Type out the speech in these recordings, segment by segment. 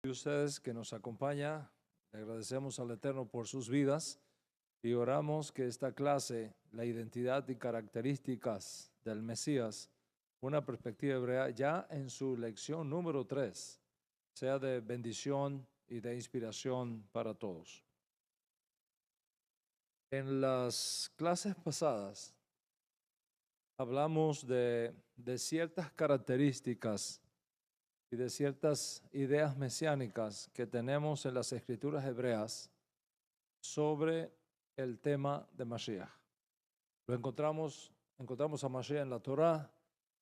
de ustedes que nos acompaña. Le agradecemos al Eterno por sus vidas y oramos que esta clase, la identidad y características del Mesías, una perspectiva hebrea, ya en su lección número 3, sea de bendición y de inspiración para todos. En las clases pasadas hablamos de ciertas características y de ciertas ideas mesiánicas que tenemos en las escrituras hebreas sobre el tema de Mashiach. Encontramos a Mashiach en la Torá,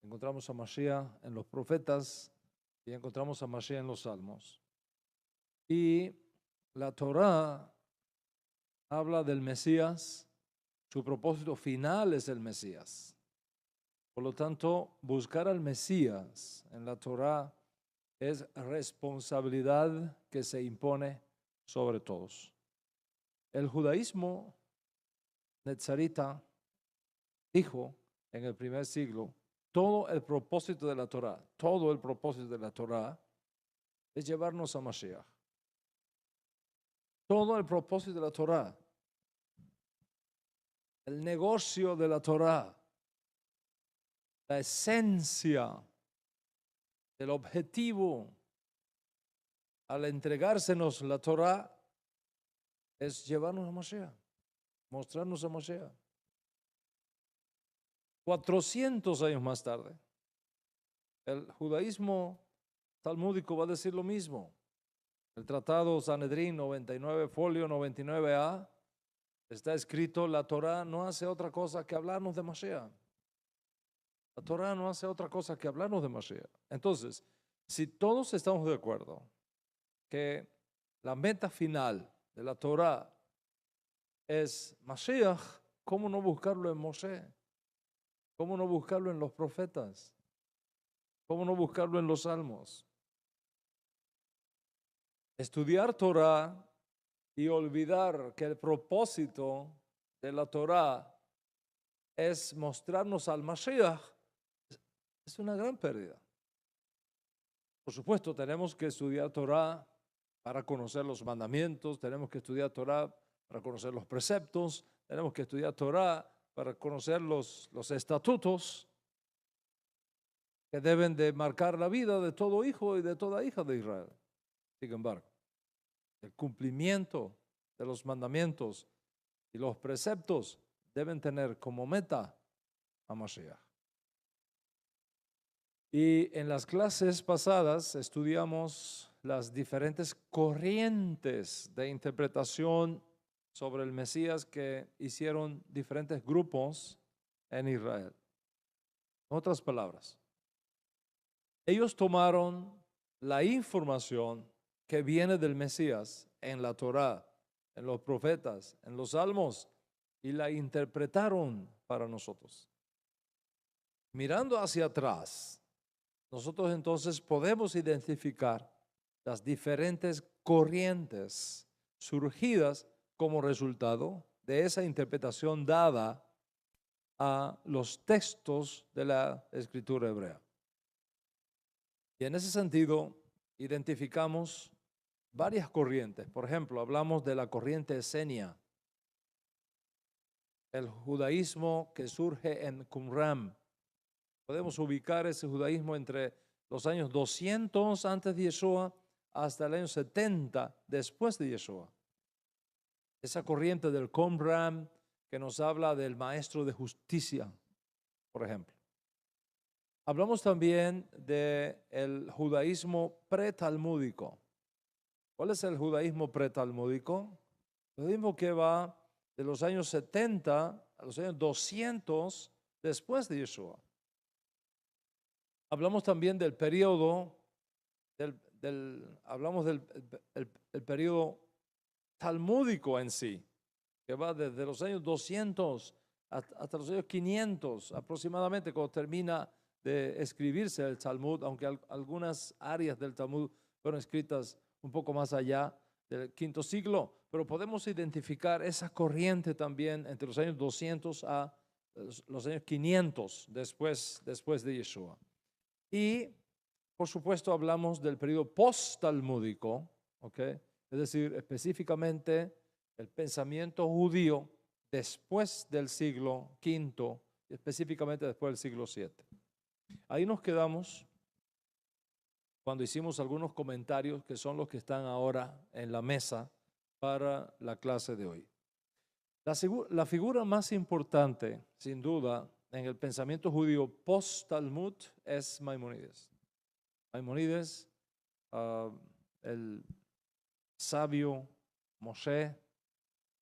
encontramos a Mashiach en los profetas y encontramos a Mashiach en los salmos. Y la Torá habla del Mesías, su propósito final es el Mesías. Por lo tanto, buscar al Mesías en la Torá es responsabilidad que se impone sobre todos. El judaísmo netzarita dijo en el primer siglo, todo el propósito de la Torá es llevarnos a Mashiach. Todo el propósito de la Torá, el negocio de la Torá, la esencia del objetivo al entregársenos la Torá es llevarnos a Mashiach, mostrarnos a Mashiach. 400 años más tarde, el judaísmo talmúdico va a decir lo mismo. El tratado Sanedrín 99, folio 99a, está escrito, la Torá no hace otra cosa que hablarnos de Mashiach. La Torá no hace otra cosa que hablarnos de Mashiach. Entonces, si todos estamos de acuerdo que la meta final de la Torá es Mashiach, ¿cómo no buscarlo en Moshe? ¿Cómo no buscarlo en los profetas? ¿Cómo no buscarlo en los salmos? Estudiar Torá y olvidar que el propósito de la Torá es mostrarnos al Mashiach es una gran pérdida. Por supuesto, tenemos que estudiar Torá para conocer los mandamientos, tenemos que estudiar Torá para conocer los preceptos, tenemos que estudiar Torá para conocer los estatutos que deben de marcar la vida de todo hijo y de toda hija de Israel. Sin embargo, el cumplimiento de los mandamientos y los preceptos deben tener como meta a Mashiach. Y en las clases pasadas estudiamos las diferentes corrientes de interpretación sobre el Mesías que hicieron diferentes grupos en Israel. En otras palabras, ellos tomaron la información que viene del Mesías en la Torá, en los profetas, en los salmos, y la interpretaron para nosotros. Mirando hacia atrás, nosotros entonces podemos identificar las diferentes corrientes surgidas como resultado de esa interpretación dada a los textos de la escritura hebrea. Y en ese sentido, identificamos varias corrientes. Por ejemplo, hablamos de la corriente esenia, el judaísmo que surge en Qumran. Podemos ubicar ese judaísmo entre los años 200 antes de Yeshua hasta el año 70 después de Yeshua. Esa corriente del Qumran que nos habla del maestro de justicia, por ejemplo. Hablamos también del judaísmo pretalmúdico. ¿Cuál es el judaísmo pretalmúdico? El judaísmo que va de los años 70 a los años 200 después de Yeshua. Hablamos también del periodo, hablamos del el periodo talmúdico en sí, que va desde los años 200 hasta los años 500 aproximadamente, cuando termina de escribirse el Talmud, aunque algunas áreas del Talmud fueron escritas un poco más allá del quinto siglo, pero podemos identificar esa corriente también entre los años 200 a los años 500 después de Yeshua. Y Por supuesto, hablamos del periodo post-talmúdico, ¿ok? Es decir, específicamente el pensamiento judío después del siglo V, específicamente después del siglo VII. Ahí nos quedamos cuando hicimos algunos comentarios que son los que están ahora en la mesa para la clase de hoy. La figura más importante, sin duda, en el pensamiento judío post-Talmud es Maimónides. Maimónides, el sabio Moshe,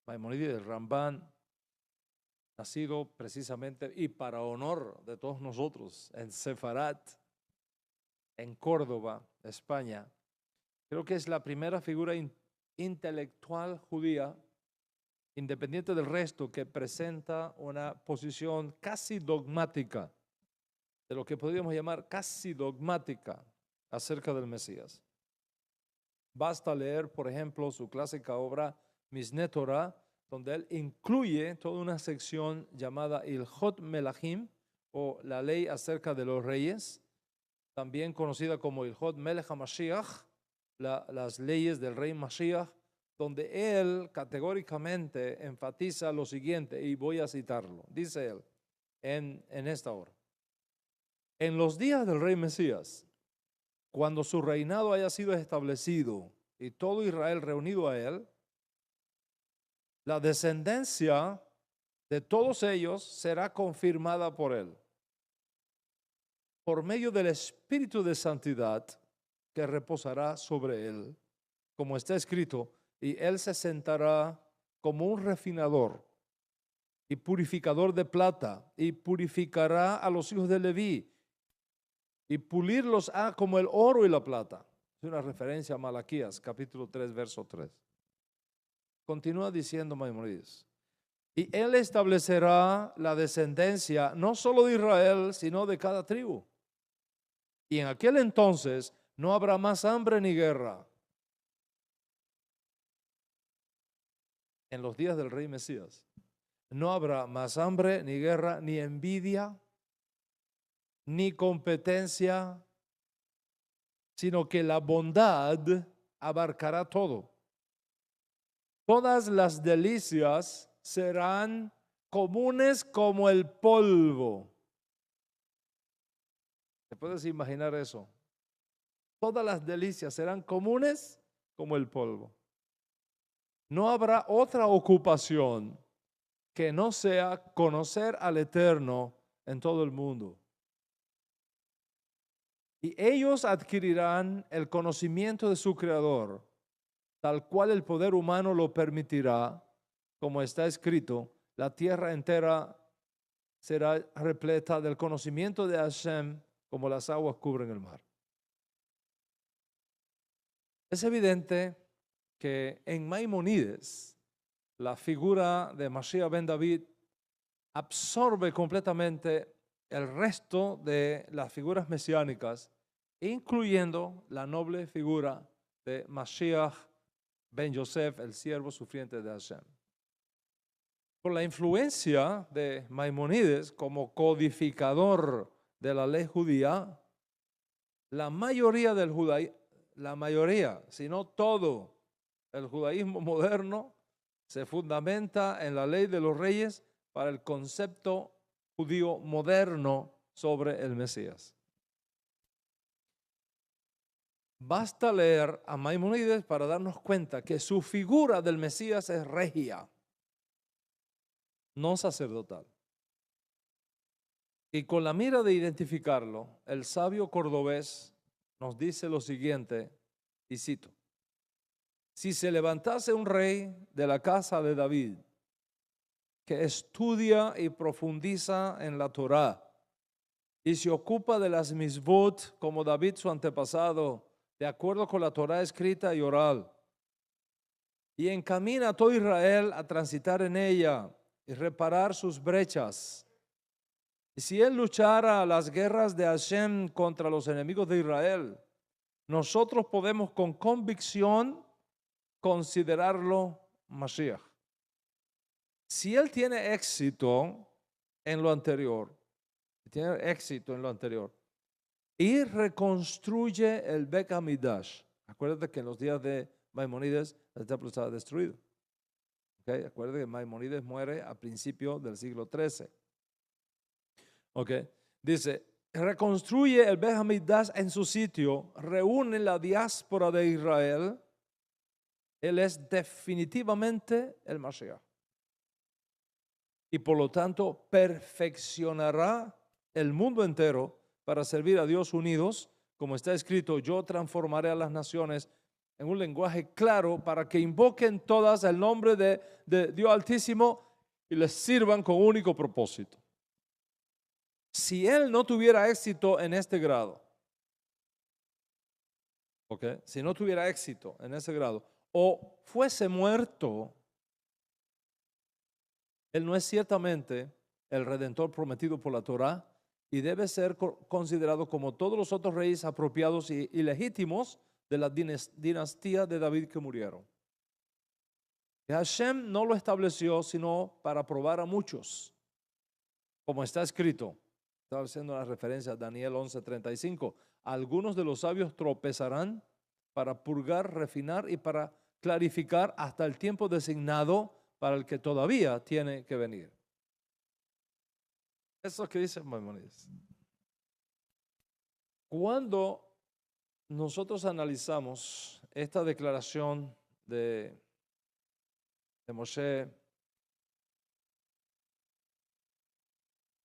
Maimónides, el Rambán, nacido precisamente y para honor de todos nosotros en Sefarat, en Córdoba, España. Creo que es la primera figura intelectual judía, independiente del resto, que presenta una posición casi dogmática, de lo que podríamos llamar casi dogmática acerca del Mesías. Basta leer, por ejemplo, su clásica obra Mishneh Torah, donde él incluye toda una sección llamada Ilhot Melachim, o la ley acerca de los reyes, también conocida como Ilhot Melech HaMashiach, las leyes del rey Mashiach, donde él categóricamente enfatiza lo siguiente, y voy a citarlo. Dice él en esta hora: en los días del rey Mesías, cuando su reinado haya sido establecido y todo Israel reunido a él, la descendencia de todos ellos será confirmada por él, por medio del Espíritu de Santidad que reposará sobre él, como está escrito, y él se sentará como un refinador y purificador de plata, y purificará a los hijos de Leví, y pulirlos como el oro y la plata. Es una referencia a Malaquías, capítulo 3, verso 3. Continúa diciendo Maimónides: y él establecerá la descendencia no solo de Israel, sino de cada tribu. Y en aquel entonces no habrá más hambre ni guerra. En los días del rey Mesías no habrá más hambre ni guerra, ni envidia, ni competencia, sino que la bondad abarcará todo. Todas las delicias serán comunes como el polvo. ¿Te puedes imaginar eso? Todas las delicias serán comunes como el polvo. No habrá otra ocupación que no sea conocer al Eterno en todo el mundo. Y ellos adquirirán el conocimiento de su Creador, tal cual el poder humano lo permitirá, como está escrito, la tierra entera será repleta del conocimiento de Hashem, como las aguas cubren el mar. Es evidente que en Maimónides la figura de Mashiach ben David absorbe completamente el resto de las figuras mesiánicas, incluyendo la noble figura de Mashiach ben Yosef, el siervo sufriente de Hashem. Por la influencia de Maimónides como codificador de la ley judía, la mayoría, si no todo, el judaísmo moderno se fundamenta en la ley de los reyes para el concepto judío moderno sobre el Mesías. Basta leer a Maimónides para darnos cuenta que su figura del Mesías es regia, no sacerdotal. Y con la mira de identificarlo, el sabio cordobés nos dice lo siguiente, y cito: si se levantase un rey de la casa de David, que estudia y profundiza en la Torá, y se ocupa de las misbot como David su antepasado, de acuerdo con la Torá escrita y oral, y encamina a todo Israel a transitar en ella y reparar sus brechas. Y si él luchara las guerras de Hashem contra los enemigos de Israel, nosotros podemos con convicción considerarlo Mashiach. Si él tiene éxito en lo anterior, y reconstruye el Bet Hamidash. Acuérdate que en los días de Maimónides el templo estaba destruido. Okay. Acuérdate que Maimónides muere a principios del siglo XIII. Okay. Dice, reconstruye el Bet Hamidash en su sitio, reúne la diáspora de Israel. Él es definitivamente el Mashiach. Y por lo tanto perfeccionará el mundo entero para servir a Dios unidos. Como está escrito, yo transformaré a las naciones en un lenguaje claro para que invoquen todas el nombre de Dios Altísimo y les sirvan con único propósito. Si él no tuviera éxito en este grado, ¿okay? Si no tuviera éxito en ese grado o fuese muerto, él no es ciertamente el Redentor prometido por la Torá y debe ser considerado como todos los otros reyes apropiados y legítimos de la dinastía de David que murieron. Y Hashem no lo estableció sino para probar a muchos, como está escrito. Estaba haciendo la referencia a Daniel 11:35. Algunos de los sabios tropezarán para purgar, refinar y para clarificar hasta el tiempo designado para el que todavía tiene que venir. Eso que dice Maimónides. Cuando nosotros analizamos esta declaración de Moshe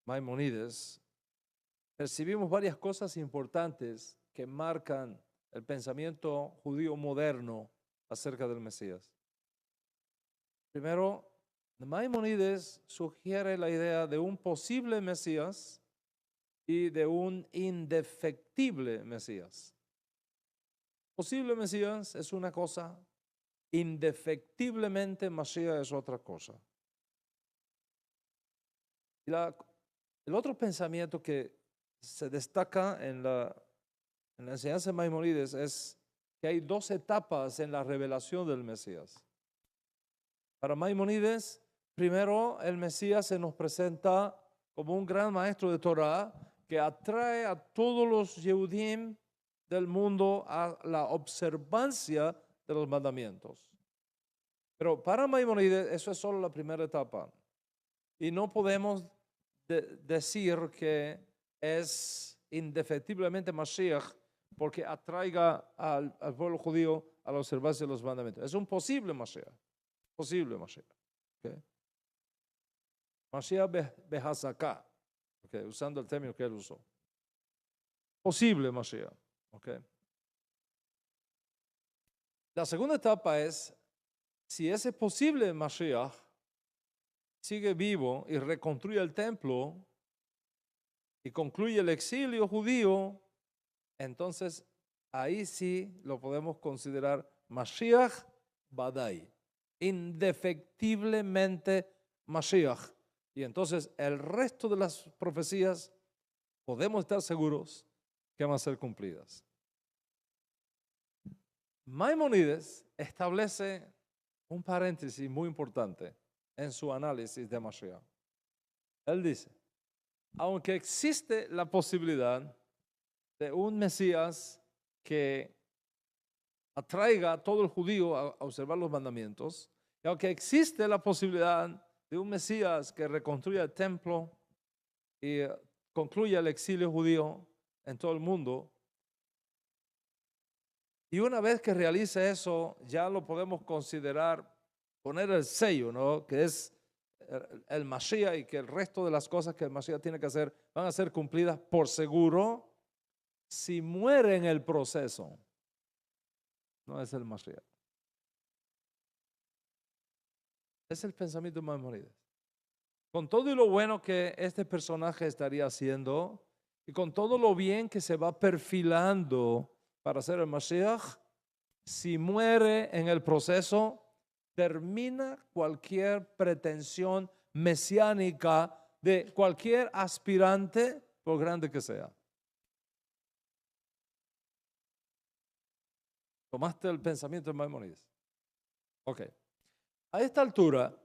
Maimónides, percibimos varias cosas importantes que marcan el pensamiento judío moderno acerca del Mesías. Primero, Maimónides sugiere la idea de un posible Mesías y de un indefectible Mesías. Posible Mesías es una cosa, indefectiblemente Mashiach es otra cosa. Y el otro pensamiento que se destaca en la enseñanza de Maimónides es que hay dos etapas en la revelación del Mesías. Para Maimónides, primero el Mesías se nos presenta como un gran maestro de Torah que atrae a todos los Yehudim del mundo a la observancia de los mandamientos. Pero para Maimónides eso es solo la primera etapa. Y no podemos decir que es indefectiblemente Mashiach porque atraiga al pueblo judío a la observancia de los mandamientos. Es un posible Mashiach. Posible Mashiach. Okay. Mashiach behazaká. Okay, usando el término que él usó. Posible Mashiach. Okay. La segunda etapa es si ese posible Mashiach sigue vivo y reconstruye el templo y concluye el exilio judío, entonces ahí sí lo podemos considerar Mashiach Badai, indefectiblemente Mashiach. Y entonces el resto de las profecías podemos estar seguros que van a ser cumplidas. Maimónides establece un paréntesis muy importante en su análisis de Mashiach. Él dice, aunque existe la posibilidad de un Mesías que atraiga a todo el judío a observar los mandamientos, y aunque existe la posibilidad de un Mesías que reconstruya el templo y concluya el exilio judío en todo el mundo, y una vez que realice eso, ya lo podemos considerar, poner el sello, ¿no? Que es el Mashiach y que el resto de las cosas que el Mashiach tiene que hacer van a ser cumplidas por seguro. Si muere en el proceso, no es el Mashiach. Es el pensamiento de Maimónides. Con todo y lo bueno que este personaje estaría haciendo y con todo lo bien que se va perfilando para ser el Mashiach, si muere en el proceso, termina cualquier pretensión mesiánica de cualquier aspirante, por grande que sea. ¿Tomaste el pensamiento de Maimónides? Ok. A esta altura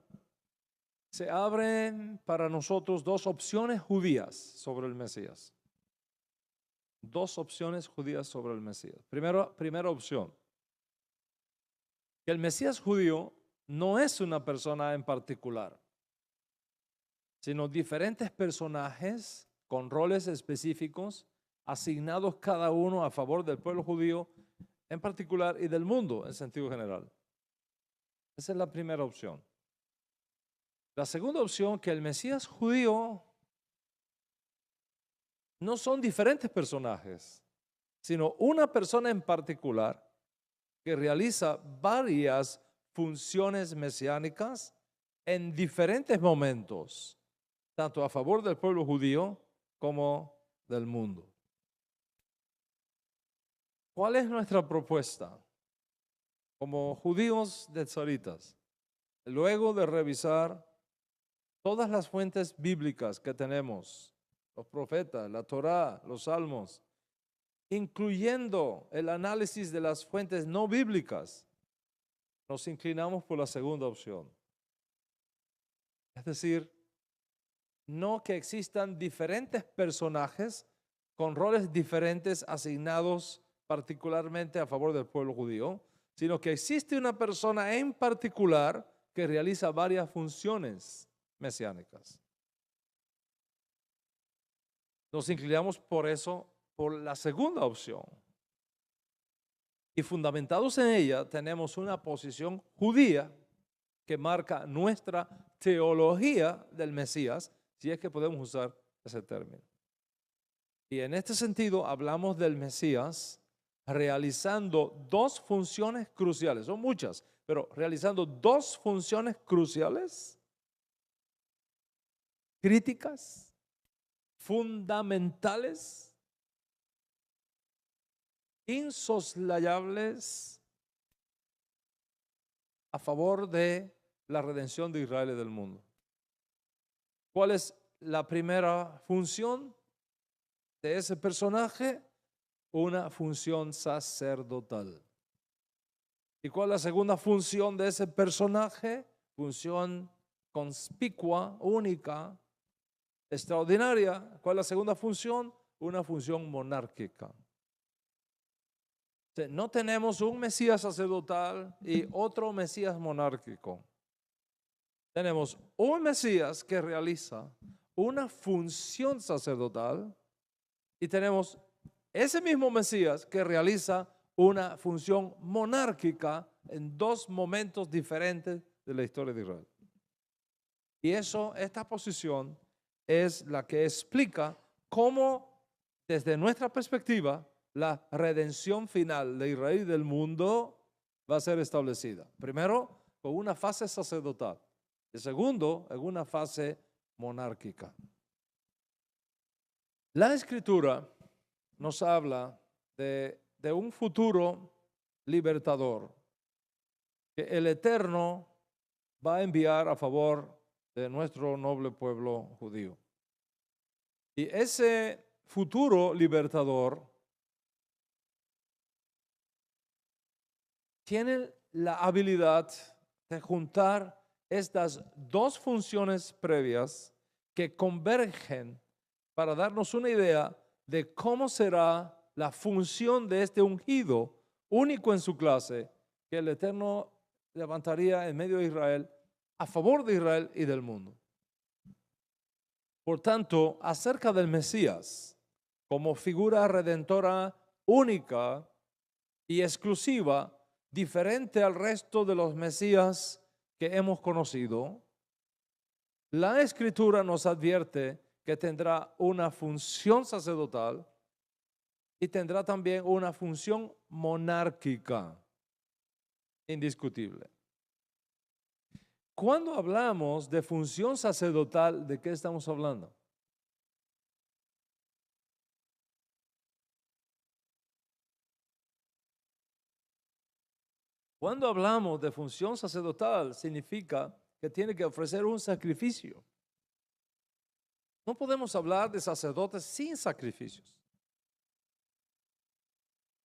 se abren para nosotros dos opciones judías sobre el Mesías. dos opciones judías sobre el Mesías. Primera opción, que el Mesías judío no es una persona en particular, sino diferentes personajes con roles específicos asignados cada uno a favor del pueblo judío en particular y del mundo en sentido general. Esa es la primera opción. La segunda opción, que el Mesías judío no son diferentes personajes, sino una persona en particular que realiza varias funciones mesiánicas en diferentes momentos, tanto a favor del pueblo judío como del mundo. ¿Cuál es nuestra propuesta como judíos netzaritas? Luego de revisar todas las fuentes bíblicas que tenemos, los profetas, la Torá, los salmos, incluyendo el análisis de las fuentes no bíblicas, nos inclinamos por la segunda opción. Es decir, no que existan diferentes personajes con roles diferentes asignados particularmente a favor del pueblo judío, sino que existe una persona en particular que realiza varias funciones mesiánicas. Nos inclinamos por eso, por la segunda opción. Y fundamentados en ella, tenemos una posición judía que marca nuestra teología del Mesías, si es que podemos usar ese término. Y en este sentido hablamos del Mesías realizando dos funciones cruciales, son muchas, pero realizando dos funciones cruciales, críticas, fundamentales, insoslayables a favor de la redención de Israel y del mundo. ¿Cuál es la primera función de ese personaje? Una función sacerdotal. ¿Y cuál es la segunda función de ese personaje? Función conspicua, única, extraordinaria. ¿Cuál es la segunda función? Una función monárquica. No tenemos un Mesías sacerdotal y otro Mesías monárquico. Tenemos un Mesías que realiza una función sacerdotal y tenemos ese mismo Mesías que realiza una función monárquica en dos momentos diferentes de la historia de Israel. Y esta posición es la que explica cómo, desde nuestra perspectiva, la redención final de Israel y del mundo va a ser establecida. Primero, con una fase sacerdotal. Y segundo, en una fase monárquica. La Escritura nos habla de un futuro libertador que el Eterno va a enviar a favor de nuestro noble pueblo judío. Y ese futuro libertador tiene la habilidad de juntar estas dos funciones previas que convergen para darnos una idea de cómo será la función de este ungido único en su clase que el Eterno levantaría en medio de Israel a favor de Israel y del mundo. Por tanto, acerca del Mesías como figura redentora única y exclusiva, diferente al resto de los Mesías que hemos conocido, la Escritura nos advierte que tendrá una función sacerdotal y tendrá también una función monárquica, indiscutible. Cuando hablamos de función sacerdotal, ¿de qué estamos hablando? Cuando hablamos de función sacerdotal, significa que tiene que ofrecer un sacrificio. No podemos hablar de sacerdotes sin sacrificios.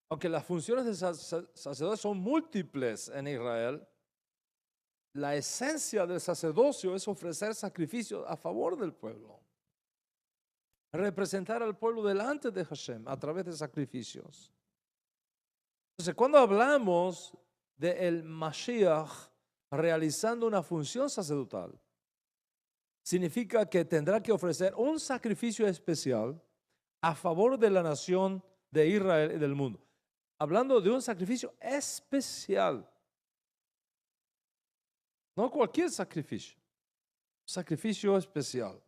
Aunque las funciones de sacerdotes son múltiples en Israel, la esencia del sacerdocio es ofrecer sacrificios a favor del pueblo. representar al pueblo delante de Hashem a través de sacrificios. Entonces, cuando hablamos de el Mashiach realizando una función sacerdotal, significa que tendrá que ofrecer un sacrificio especial a favor de la nación de Israel y del mundo. Hablando de un sacrificio especial. No cualquier sacrificio. Sacrificio especial.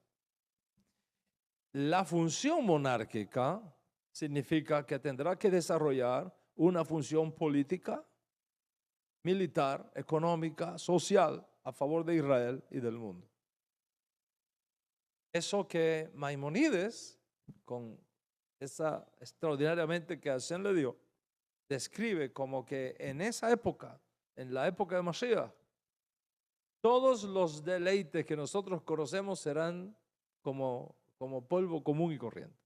La función monárquica significa que tendrá que desarrollar una función política, militar, económica, social a favor de Israel y del mundo. Eso que Maimónides, con esa extraordinariamente que Hashem le dio, describe como que en esa época, en la época de Mashiach, todos los deleites que nosotros conocemos serán como polvo común y corriente.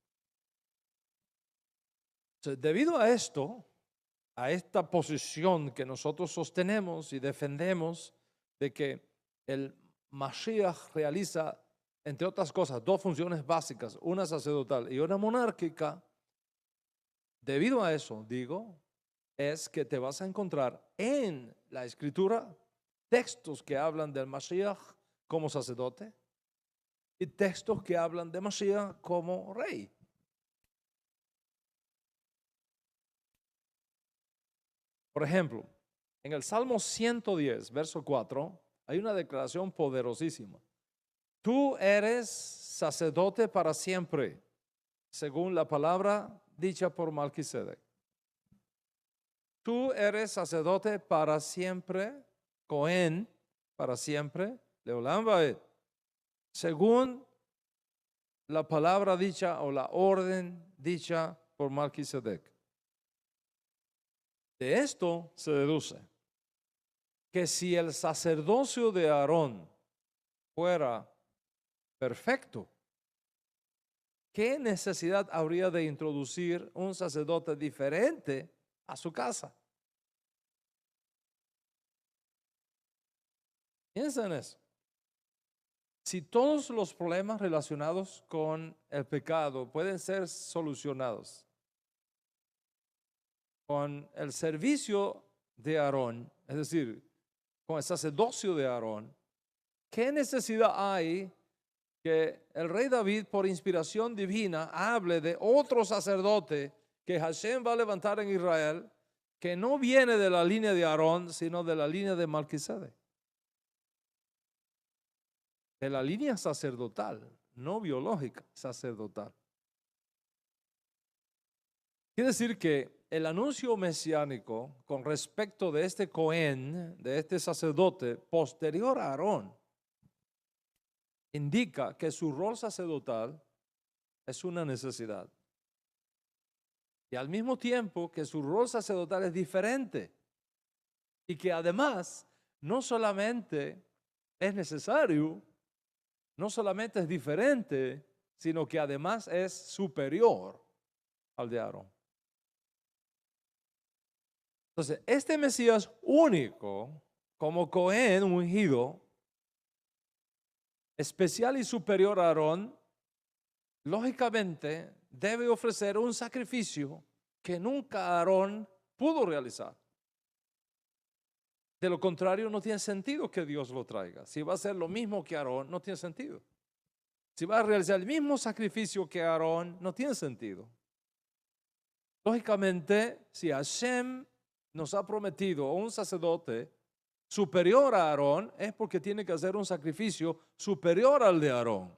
Entonces, debido a esto, a esta posición que nosotros sostenemos y defendemos de que el Mashiach realiza, entre otras cosas, dos funciones básicas, una sacerdotal y una monárquica, debido a eso, digo, es que te vas a encontrar en la Escritura textos que hablan del Mashiach como sacerdote y textos que hablan de Mashiach como rey. Por ejemplo, en el Salmo 110, verso 4, hay una declaración poderosísima. Tú eres sacerdote para siempre, según la palabra dicha por Melquisedec. Tú eres sacerdote para siempre, Cohen, para siempre, Leolam Vaed, según la palabra dicha o la orden dicha por Melquisedec. De esto se deduce que si el sacerdocio de Aarón fuera perfecto, ¿qué necesidad habría de introducir un sacerdote diferente a su casa? Piensa en eso. Si todos los problemas relacionados con el pecado pueden ser solucionados con el servicio de Aarón, es decir, con el sacerdocio de Aarón, ¿qué necesidad hay que el rey David, por inspiración divina, hable de otro sacerdote que Hashem va a levantar en Israel, que no viene de la línea de Aarón, sino de la línea de Melquisedec? De la línea sacerdotal, no biológica, sacerdotal. Quiere decir que el anuncio mesiánico con respecto de este Cohen, de este sacerdote posterior a Aarón, indica que su rol sacerdotal es una necesidad. Y al mismo tiempo que su rol sacerdotal es diferente. Y que además no solamente es necesario, no solamente es diferente, sino que además es superior al de Aarón. Entonces, este Mesías único, como Cohen ungido, especial y superior a Aarón, lógicamente debe ofrecer un sacrificio que nunca Aarón pudo realizar. De lo contrario, no tiene sentido que Dios lo traiga. Si va a ser lo mismo que Aarón, no tiene sentido. Si va a realizar el mismo sacrificio que Aarón, no tiene sentido. Lógicamente, si Hashem nos ha prometido un sacerdote superior a Aarón, es porque tiene que hacer un sacrificio superior al de Aarón.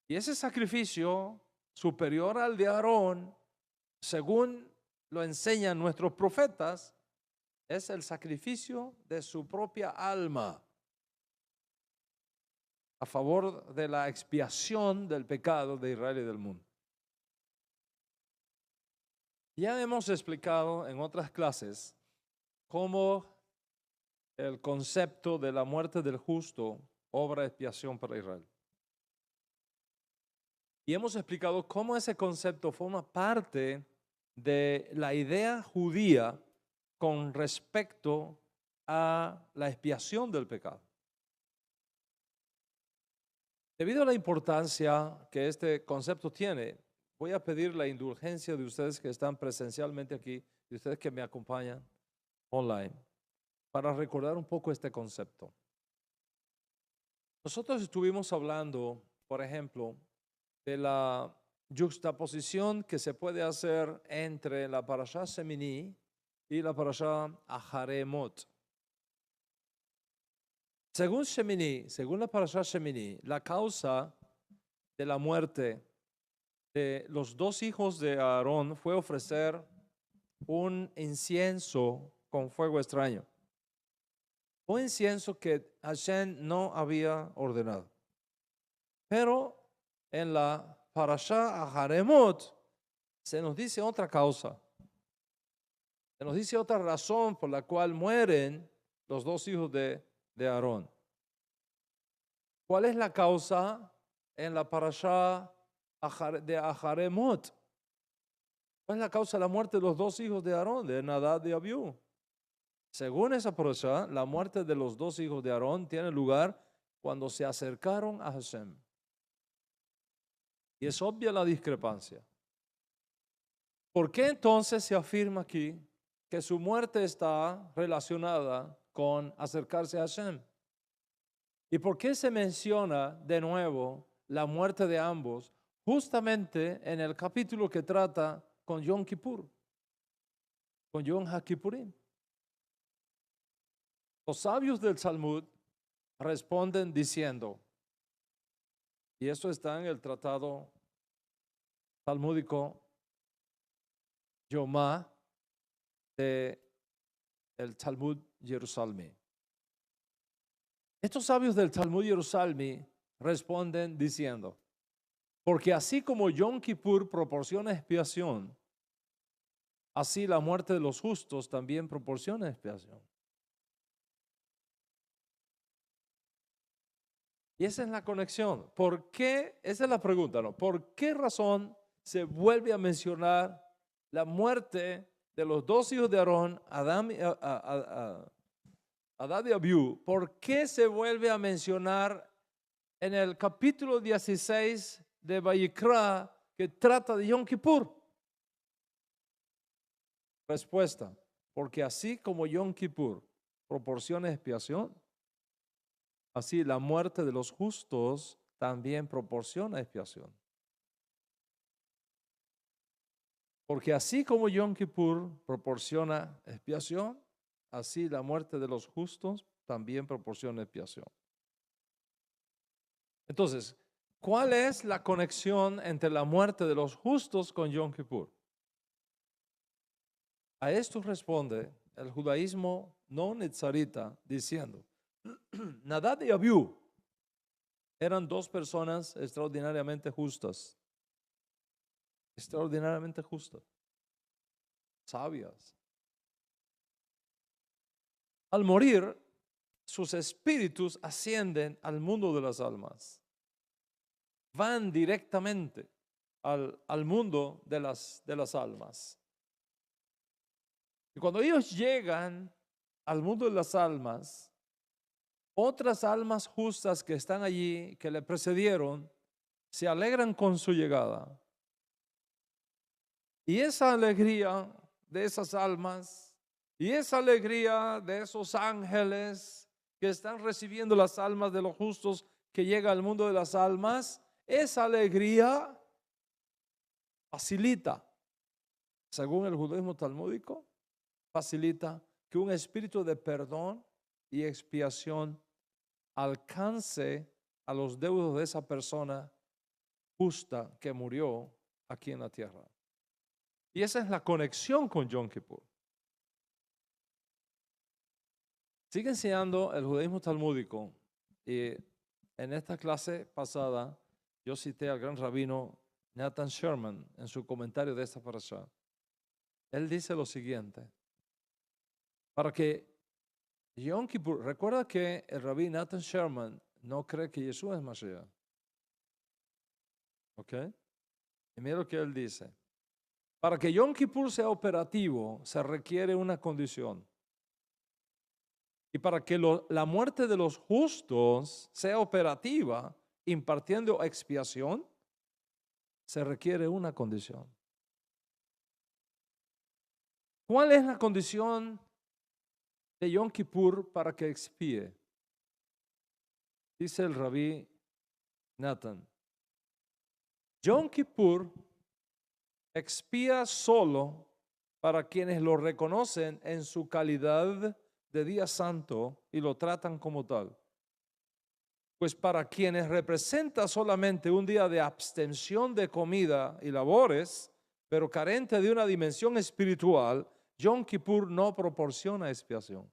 Y ese sacrificio superior al de Aarón, según lo enseñan nuestros profetas, es el sacrificio de su propia alma a favor de la expiación del pecado de Israel y del mundo. Ya hemos explicado en otras clases cómo el concepto de la muerte del justo obra expiación para Israel. Y hemos explicado cómo ese concepto forma parte de la idea judía con respecto a la expiación del pecado. Debido a la importancia que este concepto tiene, voy a pedir la indulgencia de ustedes que están presencialmente aquí, de ustedes que me acompañan online, para recordar un poco este concepto. Nosotros estuvimos hablando, por ejemplo, de la juxtaposición que se puede hacer entre la parashá Shemini y la parashá Aharemot. Según Shemini, según la parashá Shemini, la causa de la muerte de los dos hijos de Aarón fue ofrecer un incienso con fuego extraño. Un incienso que Hashem no había ordenado. Pero en la parashá Aharemot se nos dice otra causa. Se nos dice otra razón por la cual mueren los dos hijos de Aarón. ¿Cuál es la causa en la parashá de Aharemot? ¿Cuál es la causa de la muerte de los dos hijos de Aarón, de Nadab y Abiú? Según esa parashá, la muerte de los dos hijos de Aarón tiene lugar cuando se acercaron a Hashem. Y es obvia la discrepancia. ¿Por qué entonces se afirma aquí que su muerte está relacionada con acercarse a Hashem? ¿Y por qué se menciona de nuevo la muerte de ambos justamente en el capítulo que trata con Yom Kippur, con Yom HaKippurim? Los sabios del Talmud responden diciendo, y esto está en el tratado talmúdico Yomá de el Talmud Jerusalmi. Estos sabios del Talmud Jerusalmi responden diciendo, porque así como Yom Kippur proporciona expiación, así la muerte de los justos también proporciona expiación. Y esa es la conexión. ¿Por qué? Esa es la pregunta, ¿no? ¿Por qué razón se vuelve a mencionar la muerte de los dos hijos de Aarón, Adán y Abiú? ¿Por qué se vuelve a mencionar en el capítulo 16 de Vayikra que trata de Yom Kippur? Respuesta, porque así como Yom Kippur proporciona expiación, así la muerte de los justos también proporciona expiación. Porque así como Yom Kippur proporciona expiación, así la muerte de los justos también proporciona expiación. Entonces, ¿cuál es la conexión entre la muerte de los justos con Yom Kippur? A esto responde el judaísmo no netzarita diciendo, Nadab y Abiú eran dos personas extraordinariamente justas, sabias. Al morir, sus espíritus ascienden al mundo de las almas, van directamente al mundo de las almas. Y cuando ellos llegan al mundo de las almas, otras almas justas que están allí, que le precedieron, se alegran con su llegada. Y esa alegría de esas almas y esa alegría de esos ángeles que están recibiendo las almas de los justos que llega al mundo de las almas, esa alegría facilita, según el judaísmo talmúdico, facilita que un espíritu de perdón y expiación alcance a los deudos de esa persona justa que murió aquí en la tierra. Y esa es la conexión con Yom Kippur. Sigue enseñando el judaísmo talmúdico y en esta clase pasada yo cité al gran rabino Nathan Sherman en su comentario de esta parashá. Él dice lo siguiente, para que Yom Kippur, recuerda que el rabí Nathan Sherman no cree que Jesús es Mashiach. ¿Ok? Y mira lo que él dice. Para que Yom Kippur sea operativo se requiere una condición. Y para que la muerte de los justos sea operativa impartiendo expiación, se requiere una condición. ¿Cuál es la condición de Yom Kippur para que expíe? Dice el rabí Nathan. Yom Kippur expía solo para quienes lo reconocen en su calidad de día santo y lo tratan como tal. Pues para quienes representa solamente un día de abstención de comida y labores, pero carente de una dimensión espiritual, Yom Kippur no proporciona expiación.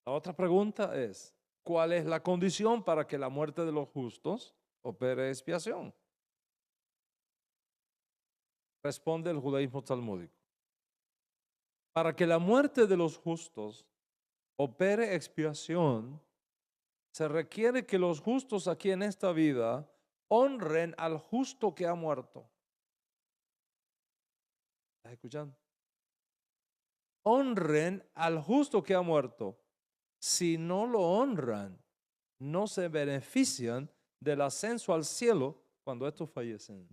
La otra pregunta es, ¿cuál es la condición para que la muerte de los justos opere expiación? Responde el judaísmo talmúdico. Para que la muerte de los justos opere expiación, se requiere que los justos aquí en esta vida honren al justo que ha muerto. ¿Estás escuchando? Honren al justo que ha muerto. Si no lo honran, no se benefician del ascenso al cielo cuando estos fallecen.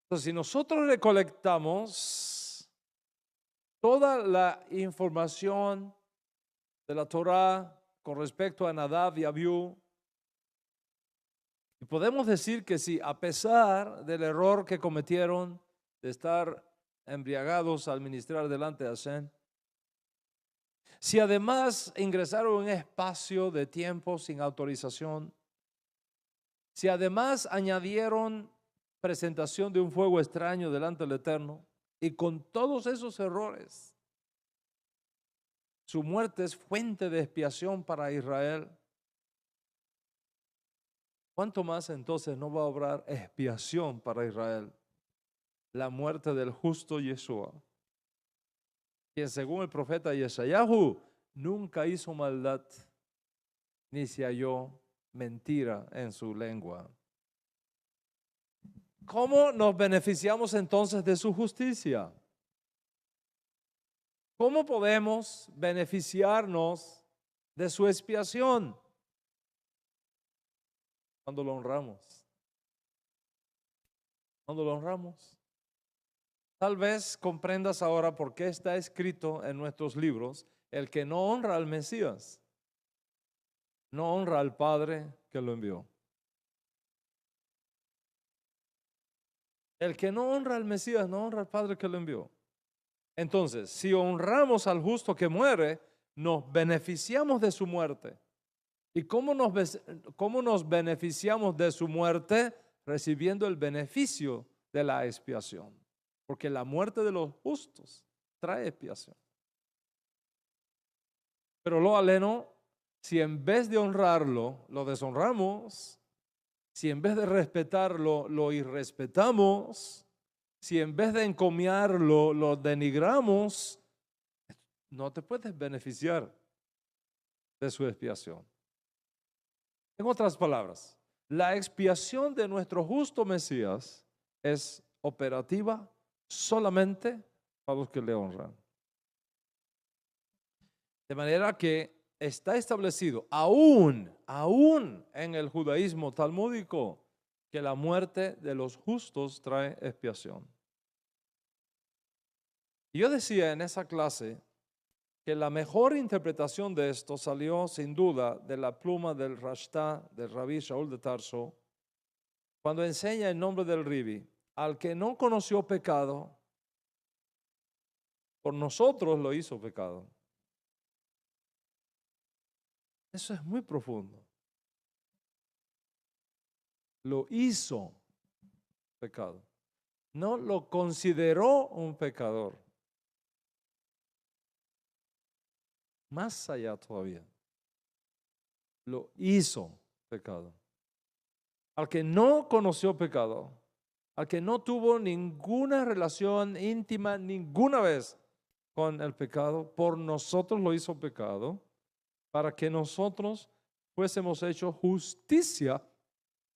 Entonces, si nosotros recolectamos toda la información de la Torá con respecto a Nadab y Abiú, y podemos decir que si a pesar del error que cometieron de estar embriagados al ministrar delante de Hashem, si además ingresaron en un espacio de tiempo sin autorización, si además añadieron presentación de un fuego extraño delante del Eterno, y con todos esos errores, su muerte es fuente de expiación para Israel, ¿cuánto más entonces no va a obrar expiación para Israel la muerte del justo Yeshua, quien según el profeta Yeshayahu nunca hizo maldad ni se halló mentira en su lengua? ¿Cómo nos beneficiamos entonces de su justicia? ¿Cómo podemos beneficiarnos de su expiación? Cuando lo honramos. Cuando lo honramos. Tal vez comprendas ahora por qué está escrito en nuestros libros: el que no honra al Mesías, no honra al Padre que lo envió. El que no honra al Mesías, no honra al Padre que lo envió. Entonces, si honramos al justo que muere, nos beneficiamos de su muerte. ¿Y cómo nos beneficiamos de su muerte? Recibiendo el beneficio de la expiación. Porque la muerte de los justos trae expiación. Pero lo aleno, si en vez de honrarlo, lo deshonramos, si en vez de respetarlo, lo irrespetamos, si en vez de encomiarlo, lo denigramos, no te puedes beneficiar de su expiación. En otras palabras, la expiación de nuestro justo Mesías es operativa solamente para los que le honran. De manera que está establecido aún en el judaísmo talmúdico que la muerte de los justos trae expiación. Y yo decía en esa clase que la mejor interpretación de esto salió sin duda de la pluma del Rashtá, del Rabí Shaul de Tarso, cuando enseña en nombre del Ribi: al que no conoció pecado, por nosotros lo hizo pecado. Eso es muy profundo. Lo hizo pecado. No lo consideró un pecador. Más allá todavía. Lo hizo pecado. Al que no conoció pecado, al que no tuvo ninguna relación íntima ninguna vez con el pecado, por nosotros lo hizo pecado, para que nosotros fuésemos hechos justicia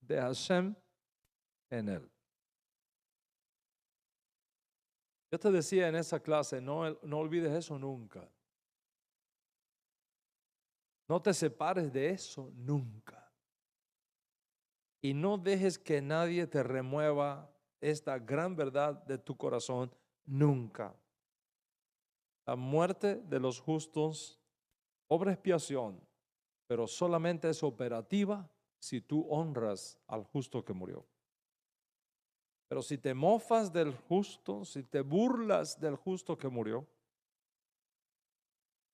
de Hashem en él. Yo te decía en esa clase, no olvides eso nunca. No te separes de eso nunca. Y no dejes que nadie te remueva esta gran verdad de tu corazón nunca. La muerte de los justos obra expiación, pero solamente es operativa si tú honras al justo que murió. Pero si te mofas del justo, si te burlas del justo que murió,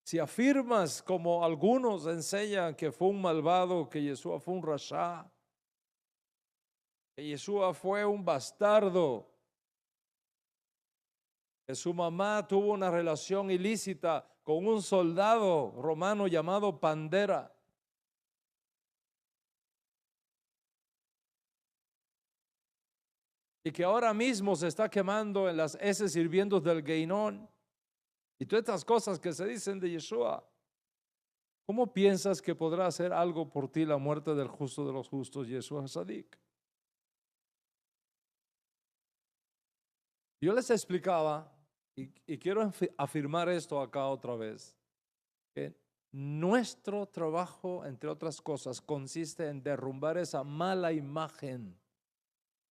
si afirmas como algunos enseñan que fue un malvado, que Yeshua fue un rasha, que Yeshua fue un bastardo, que su mamá tuvo una relación ilícita con un soldado romano llamado Pandera, y que ahora mismo se está quemando en las heces hirviendo del Geinón, y todas estas cosas que se dicen de Yeshua, ¿cómo piensas que podrá hacer algo por ti la muerte del justo de los justos, Yeshua Hasadik? Yo les explicaba, y quiero afirmar esto acá otra vez, que nuestro trabajo, entre otras cosas, consiste en derrumbar esa mala imagen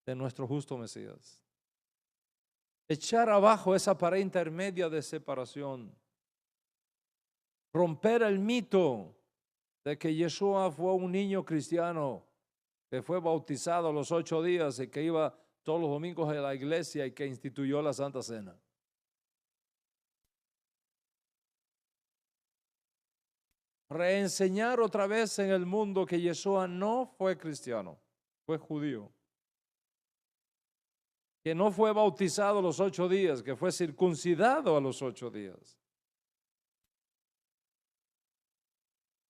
de nuestro justo Mesías. Echar abajo esa pared intermedia de separación. Romper el mito de que Yeshua fue un niño cristiano que fue bautizado a los 8 días y que iba todos los domingos a la iglesia y que instituyó la Santa Cena. Reenseñar otra vez en el mundo que Yeshua no fue cristiano, fue judío. Que no fue bautizado a los 8 días, que fue circuncidado a los 8 días.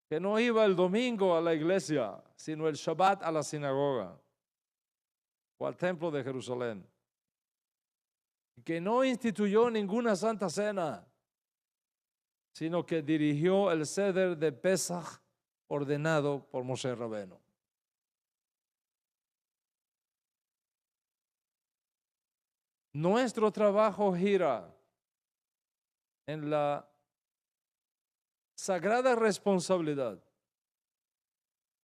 Que no iba el domingo a la iglesia, sino el Shabbat a la sinagoga o al templo de Jerusalén. Que no instituyó ninguna santa cena, sino que dirigió el Seder de Pesach ordenado por Moshe Rabeno. Nuestro trabajo gira en la sagrada responsabilidad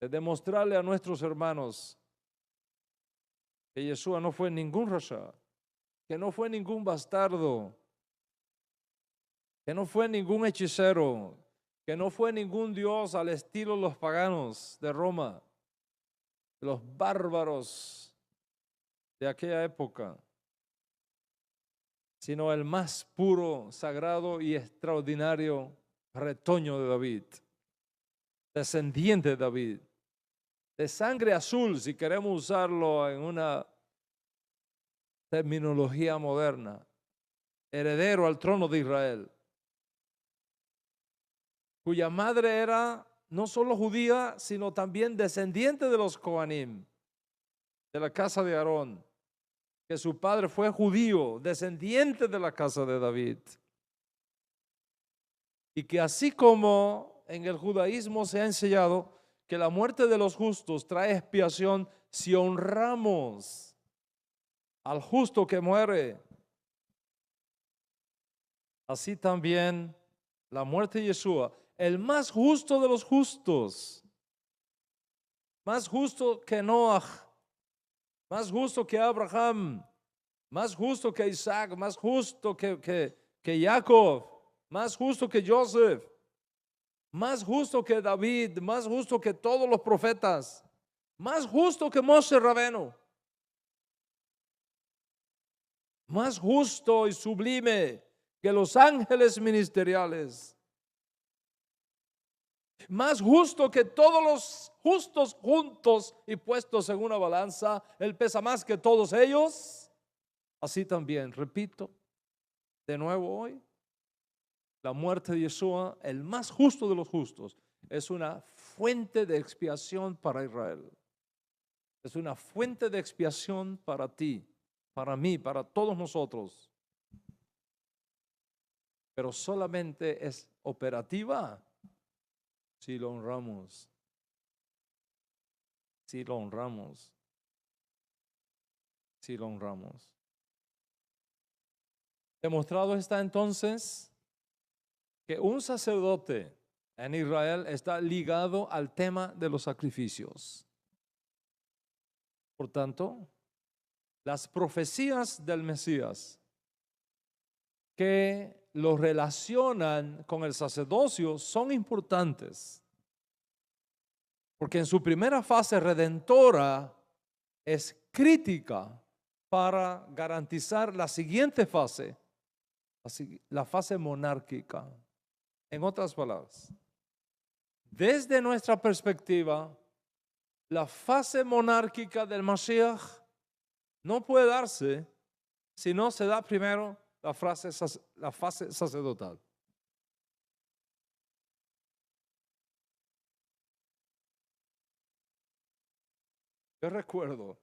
de demostrarle a nuestros hermanos que Yeshua no fue ningún rasha, que no fue ningún bastardo, que no fue ningún hechicero, que no fue ningún dios al estilo de los paganos de Roma, los bárbaros de aquella época, sino el más puro, sagrado y extraordinario retoño de David, descendiente de David, de sangre azul, si queremos usarlo en una terminología moderna, heredero al trono de Israel, cuya madre era no solo judía, sino también descendiente de los Coanim, de la casa de Aarón, que su padre fue judío, descendiente de la casa de David. Y que así como en el judaísmo se ha enseñado que la muerte de los justos trae expiación si honramos al justo que muere, así también la muerte de Yeshua, el más justo de los justos, más justo que Noah, más justo que Abraham, más justo que Isaac, más justo que Jacob, más justo que Joseph, más justo que David, más justo que todos los profetas, más justo que Moshe Rabeno, más justo y sublime que los ángeles ministeriales, más justo que todos los justos juntos y puestos en una balanza, él pesa más que todos ellos. Así también, repito, de nuevo hoy, la muerte de Yeshua, el más justo de los justos, es una fuente de expiación para Israel. Es una fuente de expiación para ti, para mí, para todos nosotros. Pero solamente es operativa si lo honramos. Si lo honramos. Si lo honramos. Demostrado está entonces que un sacerdote en Israel está ligado al tema de los sacrificios. Por tanto, las profecías del Mesías que lo relacionan con el sacerdocio son importantes, porque en su primera fase redentora es crítica para garantizar la siguiente fase, la fase monárquica. En otras palabras, desde nuestra perspectiva, la fase monárquica del Mashiach no puede darse si no se da primero la fase sacerdotal. Yo recuerdo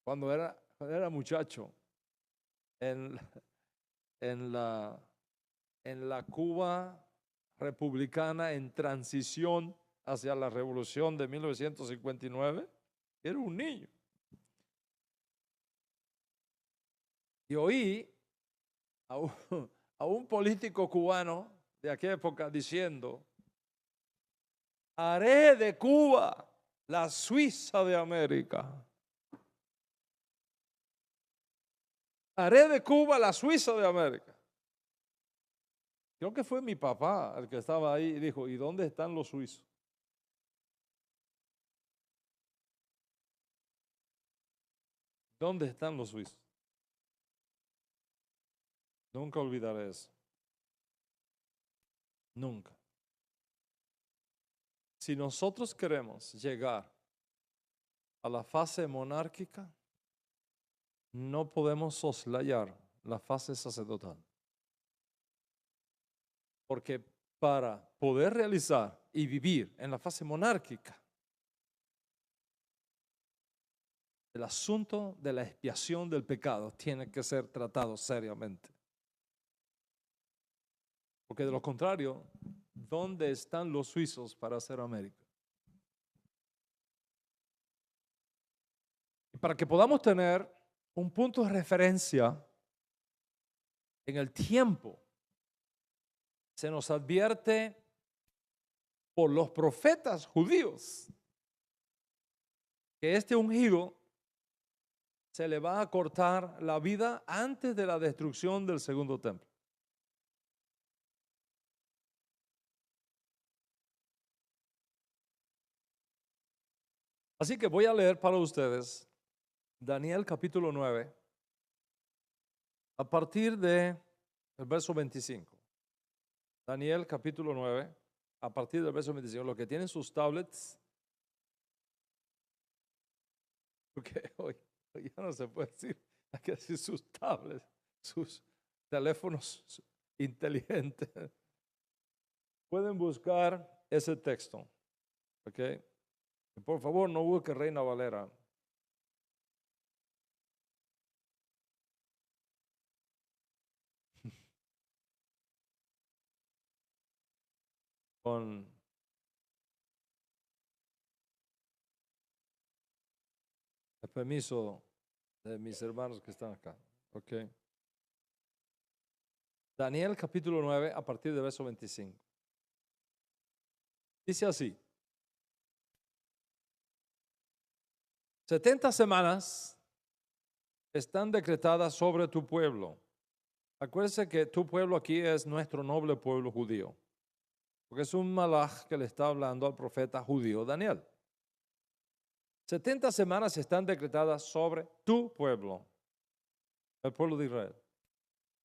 cuando era muchacho en, en la Cuba republicana en transición hacia la revolución de 1959, era un niño. Y oí a un político cubano de aquella época diciendo: haré de Cuba la Suiza de América. Haré de Cuba la Suiza de América. Creo que fue mi papá el que estaba ahí y dijo: ¿y dónde están los suizos? ¿Dónde están los suizos? Nunca olvidaré eso. Nunca. Si nosotros queremos llegar a la fase monárquica, no podemos soslayar la fase sacerdotal. Porque para poder realizar y vivir en la fase monárquica, el asunto de la expiación del pecado tiene que ser tratado seriamente. Porque de lo contrario, ¿dónde están los suizos para hacer América? Y para que podamos tener un punto de referencia en el tiempo, se nos advierte por los profetas judíos que este ungido se le va a cortar la vida antes de la destrucción del segundo templo. Así que voy a leer para ustedes Daniel capítulo 9 a partir del verso 25. Daniel capítulo 9 a partir del verso 25. Los que tienen sus tablets, porque hoy ya no se puede decir, hay que decir sus tablets, sus teléfonos inteligentes. Pueden buscar ese texto, ¿ok? Por favor, no busque Reina Valera. Con el permiso de mis hermanos que están acá, ¿ok? Daniel capítulo 9 a partir del verso 25. Dice así: 70 semanas están decretadas sobre tu pueblo. Acuérdense que tu pueblo aquí es nuestro noble pueblo judío, porque es un malaj que le está hablando al profeta judío Daniel. 70 semanas están decretadas sobre tu pueblo, el pueblo de Israel,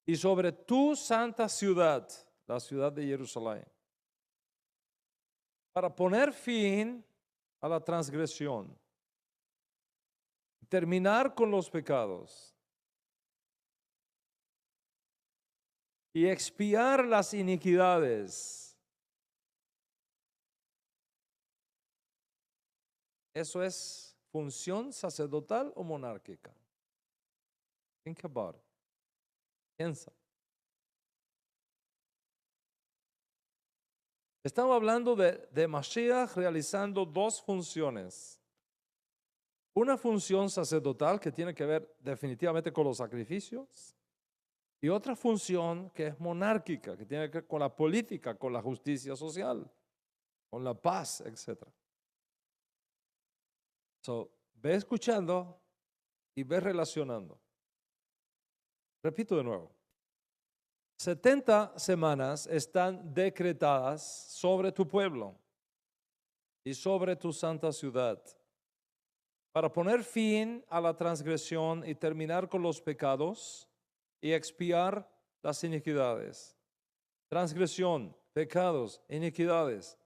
y sobre tu santa ciudad, la ciudad de Jerusalén, para poner fin a la transgresión, terminar con los pecados y expiar las iniquidades. ¿Eso es función sacerdotal o monárquica? Think about it. Piensa. Estamos hablando de Mashiach realizando dos funciones. Una función sacerdotal que tiene que ver definitivamente con los sacrificios Y otra función que es monárquica, que tiene que ver con la política, con la justicia social, con la paz, etc. So, ve escuchando y ve relacionando. Repito de nuevo. 70 semanas están decretadas sobre tu pueblo y sobre tu santa ciudad, para poner fin a la transgresión y terminar con los pecados y expiar las iniquidades. Transgresión, pecados, iniquidades.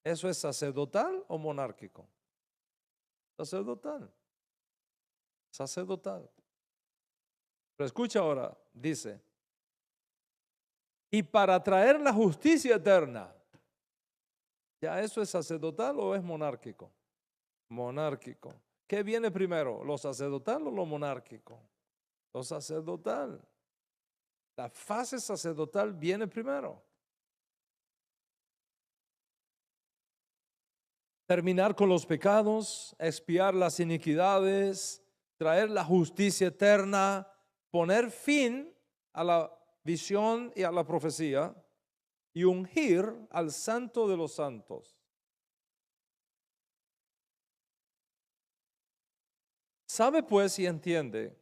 ¿Eso es sacerdotal o monárquico? Sacerdotal. Sacerdotal. Pero escucha ahora, dice, y para traer la justicia eterna. ¿Ya eso es sacerdotal o es monárquico? Monárquico. ¿Qué viene primero, lo sacerdotal o lo monárquico? Lo sacerdotal. La fase sacerdotal viene primero. Terminar con los pecados, expiar las iniquidades, traer la justicia eterna, poner fin a la visión y a la profecía y ungir al santo de los santos. Sabe pues y entiende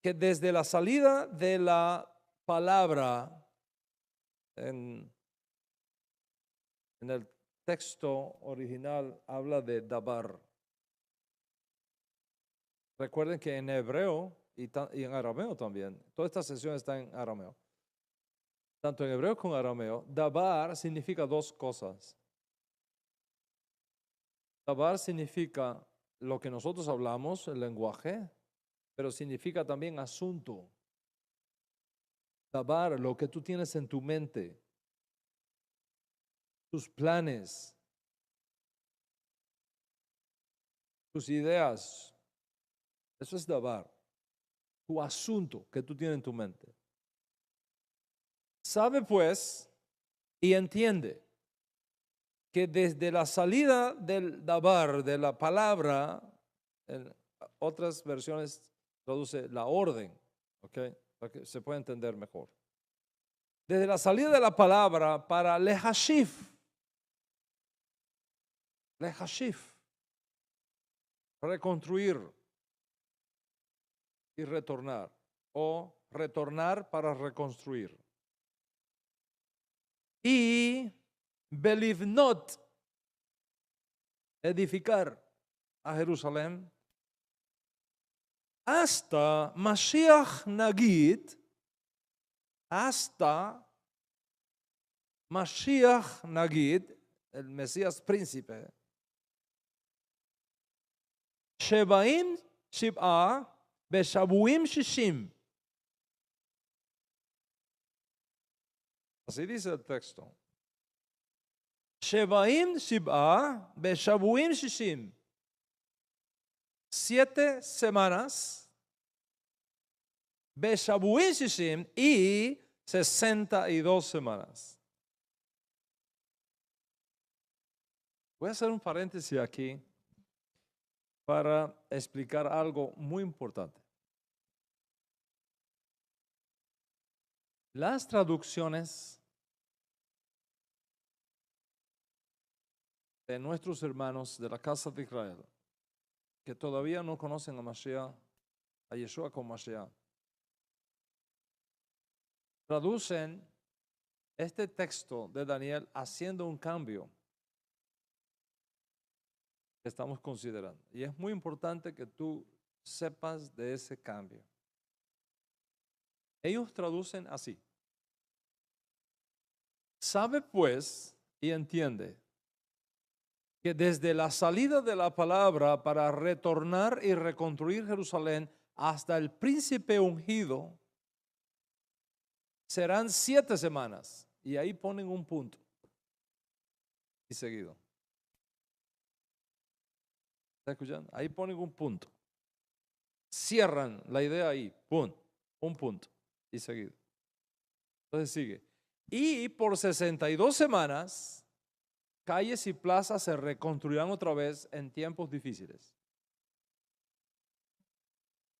que desde la salida de la palabra en el texto original habla de dabar. Recuerden que en hebreo y en arameo también, toda esta sesión está en arameo. Tanto en hebreo como en arameo, dabar significa dos cosas. Dabar significa lo que nosotros hablamos, el lenguaje, pero significa también asunto. Dabar, lo que tú tienes en tu mente, tus planes, tus ideas. Eso es dabar, tu asunto que tú tienes en tu mente. Sabe pues y entiende que desde la salida del dabar, de la palabra, en otras versiones traduce la orden, ¿ok? Para que se pueda entender mejor. Desde la salida de la palabra para lehashif, reconstruir y retornar, o retornar para reconstruir. Y belivnot, edificar a Jerusalén, hasta Mashiach Nagid, hasta Mashiach Nagid, el Mesías príncipe, Shebaim Shib'a Beshabuim Shishim. Así dice el texto. Shebaim Shib'a Beshabuim Shishim. 7 semanas, Beshabuim Shishim, y 62 semanas. Voy a hacer un paréntesis aquí para explicar algo muy importante. Las traducciones de nuestros hermanos de la casa de Israel, que todavía no conocen a Mashiach, a Yeshua como Mashiach, traducen este texto de Daniel haciendo un cambio que estamos considerando. Y es muy importante que tú sepas de ese cambio. Ellos traducen así. Sabe pues y entiende que desde la salida de la palabra para retornar y reconstruir Jerusalén hasta el príncipe ungido serán 7 semanas. Y ahí ponen un punto. Y seguido. ¿Está escuchando? Ahí ponen un punto. Cierran la idea ahí. Punto. Un punto. Y seguido. Entonces sigue. Y por 62 semanas, calles y plazas se reconstruirán otra vez en tiempos difíciles.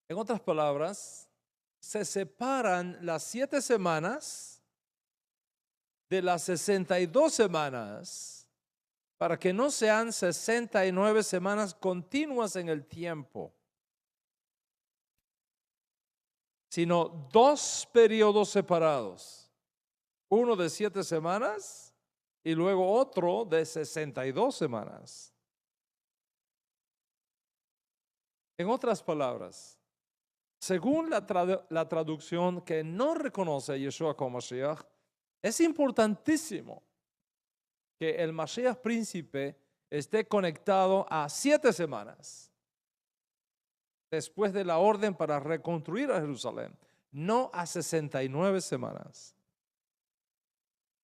En otras palabras, se separan las 7 semanas de las 62 semanas para que no sean 69 semanas continuas en el tiempo, sino 2 periodos separados, uno de 7 semanas y luego otro de 62 semanas. En otras palabras, según la traducción que no reconoce a Yeshua como Mashiach, es importantísimo que el Mashiach príncipe esté conectado a 7 semanas después de la orden para reconstruir a Jerusalén, no a 69 semanas.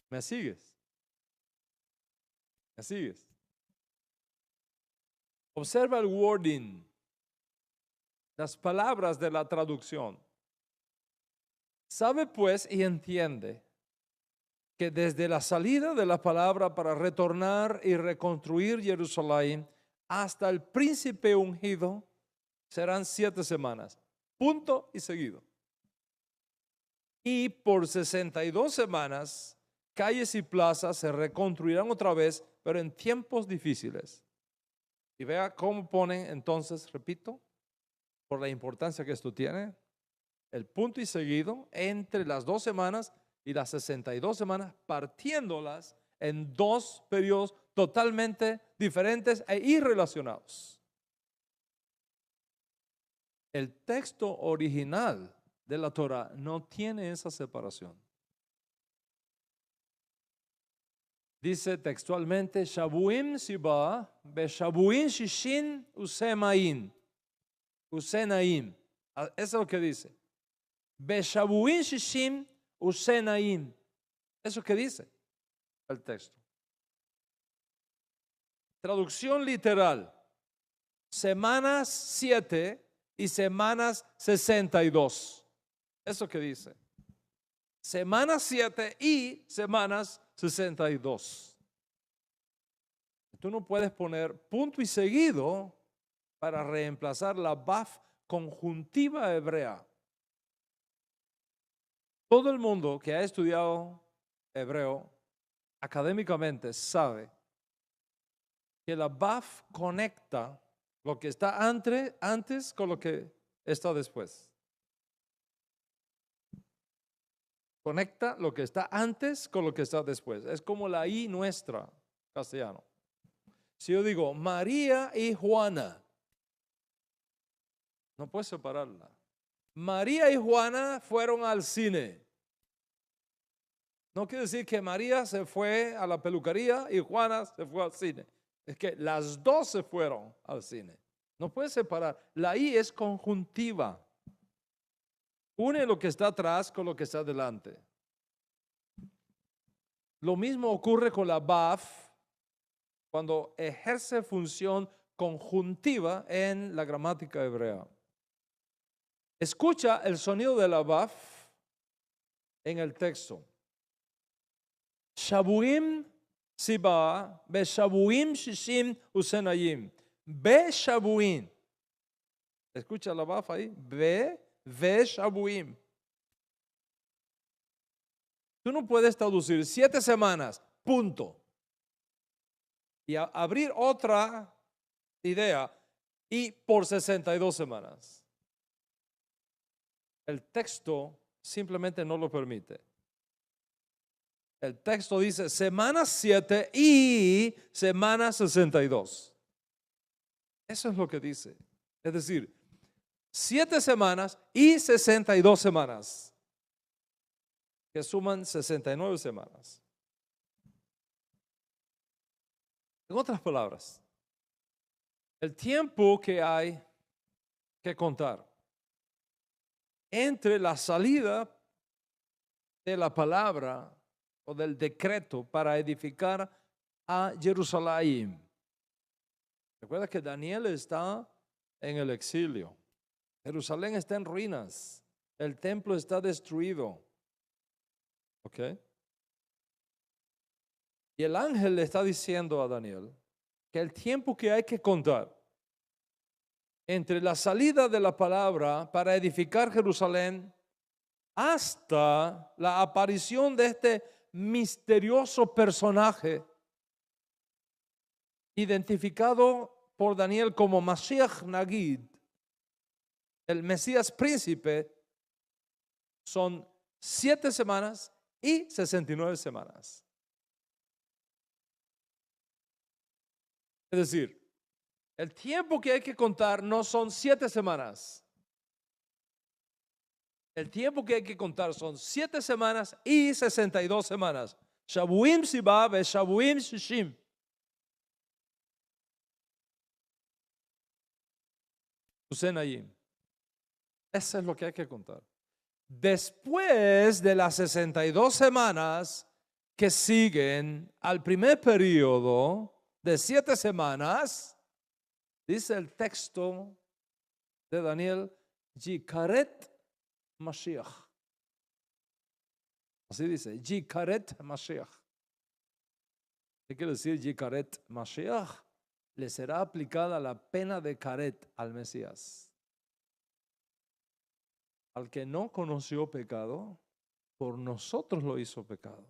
¿Me sigues? ¿Me sigues? Observa el wording, las palabras de la traducción. Sabe pues y entiende que desde la salida de la palabra para retornar y reconstruir Jerusalén hasta el príncipe ungido serán 7 semanas. Punto y seguido. Y por 62 semanas, calles y plazas se reconstruirán otra vez, pero en tiempos difíciles. Y vea cómo ponen entonces, repito, por la importancia que esto tiene, el punto y seguido entre las 2 semanas y las 62 semanas, partiéndolas en 2 periodos totalmente diferentes e irrelacionados. El texto original de la Torah no tiene esa separación. Dice textualmente, Shabuim Siba, Beshabuim Shishin Usemaim. Usenaim. Eso es lo que dice. Beshabuim Shishim Usenaim. Eso que dice el texto. Traducción literal. Semanas 7 y semanas 62. Eso que dice. Semanas 7 y semanas 62. Tú no puedes poner punto y seguido para reemplazar la baf conjuntiva hebrea. Todo el mundo que ha estudiado hebreo académicamente sabe que la baf conecta lo que está antes con lo que está después. Conecta lo que está antes con lo que está después. Es como la I nuestra, castellano. Si yo digo María y Juana, no puedes separarla. María y Juana fueron al cine. No quiere decir que María se fue a la peluquería y Juana se fue al cine. Es que las dos se fueron al cine. No puedes separar. La I es conjuntiva. Une lo que está atrás con lo que está delante. Lo mismo ocurre con la baf cuando ejerce función conjuntiva en la gramática hebrea. Escucha el sonido de la baf en el texto. Shabuim siba, be shabuim shishim usenayim. Be shabuim. Escucha la baf ahí. Ve shabuim. Tú no puedes traducir 7 semanas, punto. Y abrir otra idea y por 62 semanas. El texto simplemente no lo permite. El texto dice semana 7 y semana 62. Eso es lo que dice. Es decir, 7 semanas y 62 semanas, que suman 69 semanas. En otras palabras, el tiempo que hay que contar entre la salida de la palabra o del decreto para edificar a Jerusalén. Recuerda que Daniel está en el exilio. Jerusalén está en ruinas. El templo está destruido. ¿Ok? Y el ángel le está diciendo a Daniel que el tiempo que hay que contar entre la salida de la palabra para edificar Jerusalén hasta la aparición de este misterioso personaje identificado por Daniel como Mashiach Nagid, el Mesías príncipe, son 7 semanas y 69 semanas. Es decir, el tiempo que hay que contar no son 7 semanas. El tiempo que hay que contar son 7 semanas y 62 semanas. Shavuim Siba ve Shavuim Shishim. Usenayim. Eso es lo que hay que contar. Después de las 62 semanas que siguen al primer periodo de 7 semanas, dice el texto de Daniel, Yikaret Mashiach. Así dice, Yikaret Mashiach. ¿Qué quiere decir Yikaret Mashiach? Le será aplicada la pena de Karet al Mesías. Al que no conoció pecado, por nosotros lo hizo pecado.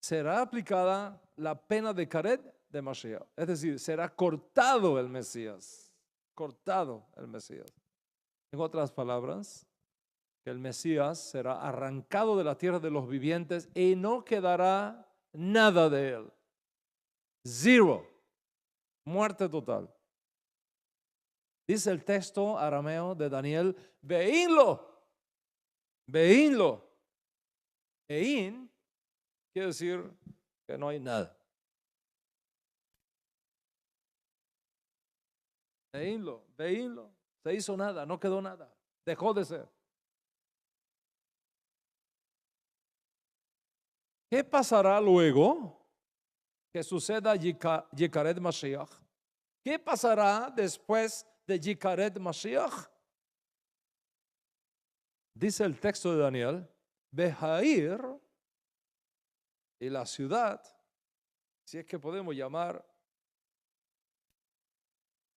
Será aplicada la pena de Karet de Mashiach. Es decir, será cortado el Mesías. Cortado el Mesías. En otras palabras, que el Mesías será arrancado de la tierra de los vivientes y no quedará nada de él. Zero. Muerte total. Dice el texto arameo de Daniel, veínlo. Veínlo. Ein quiere decir que no hay nada. Veínlo, veínlo. Se hizo nada, no quedó nada. Dejó de ser. ¿Qué pasará luego que suceda Yikaret Mashiach? ¿Qué pasará después de Yikaret Mashiach? Dice el texto de Daniel, Bejair y la ciudad, si es que podemos llamar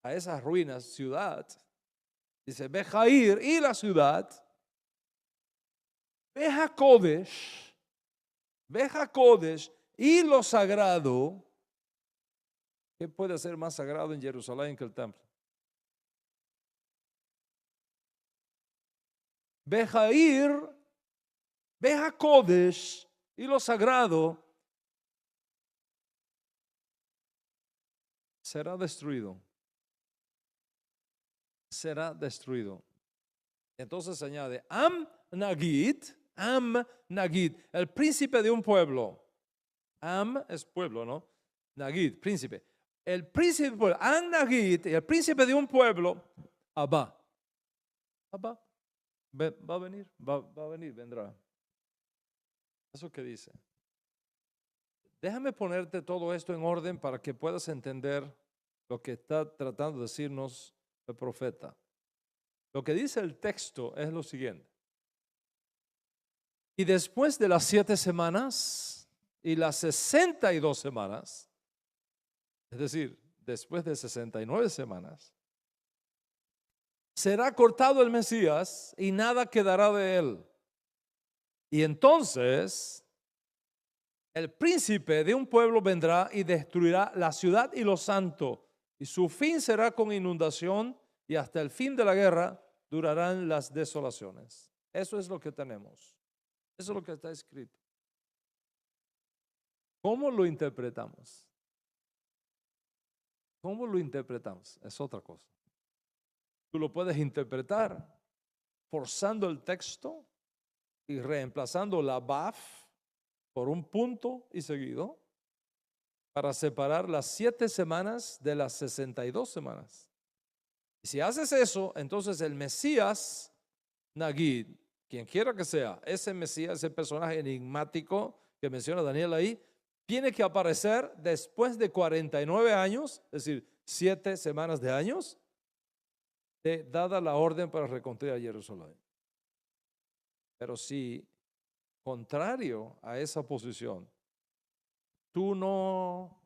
a esas ruinas ciudad, dice Bejair y la ciudad, Bejakodesh y lo sagrado. ¿Qué puede ser más sagrado en Jerusalén que el templo? Bejair, Bejakodesh y lo sagrado será destruido. Será destruido. Entonces añade Am Nagid, el príncipe de un pueblo. Am es pueblo, ¿no? Nagid, príncipe. El príncipe del pueblo, Am Nagid, el príncipe de un pueblo, Abba. Abba. Va a venir, vendrá. Eso que dice. Déjame ponerte todo esto en orden para que puedas entender lo que está tratando de decirnos el profeta. Lo que dice el texto es lo siguiente. Y después de las 7 semanas y las 62 semanas, es decir, después de 69 semanas, será cortado el Mesías y nada quedará de él. Y entonces el príncipe de un pueblo vendrá y destruirá la ciudad y lo santo, y su fin será con inundación, y hasta el fin de la guerra durarán las desolaciones. Eso es lo que tenemos. Eso es lo que está escrito. ¿Cómo lo interpretamos? ¿Cómo lo interpretamos? Es otra cosa. Tú lo puedes interpretar forzando el texto y reemplazando la baf por un punto y seguido para separar las 7 semanas de las 62 semanas. Y si haces eso, entonces el Mesías Nagid, quien quiera que sea, ese Mesías, ese personaje enigmático que menciona Daniel ahí, tiene que aparecer después de 49 años, es decir, 7 semanas de años, dada la orden para reconstruir a Jerusalén. Pero si, contrario a esa posición, tú no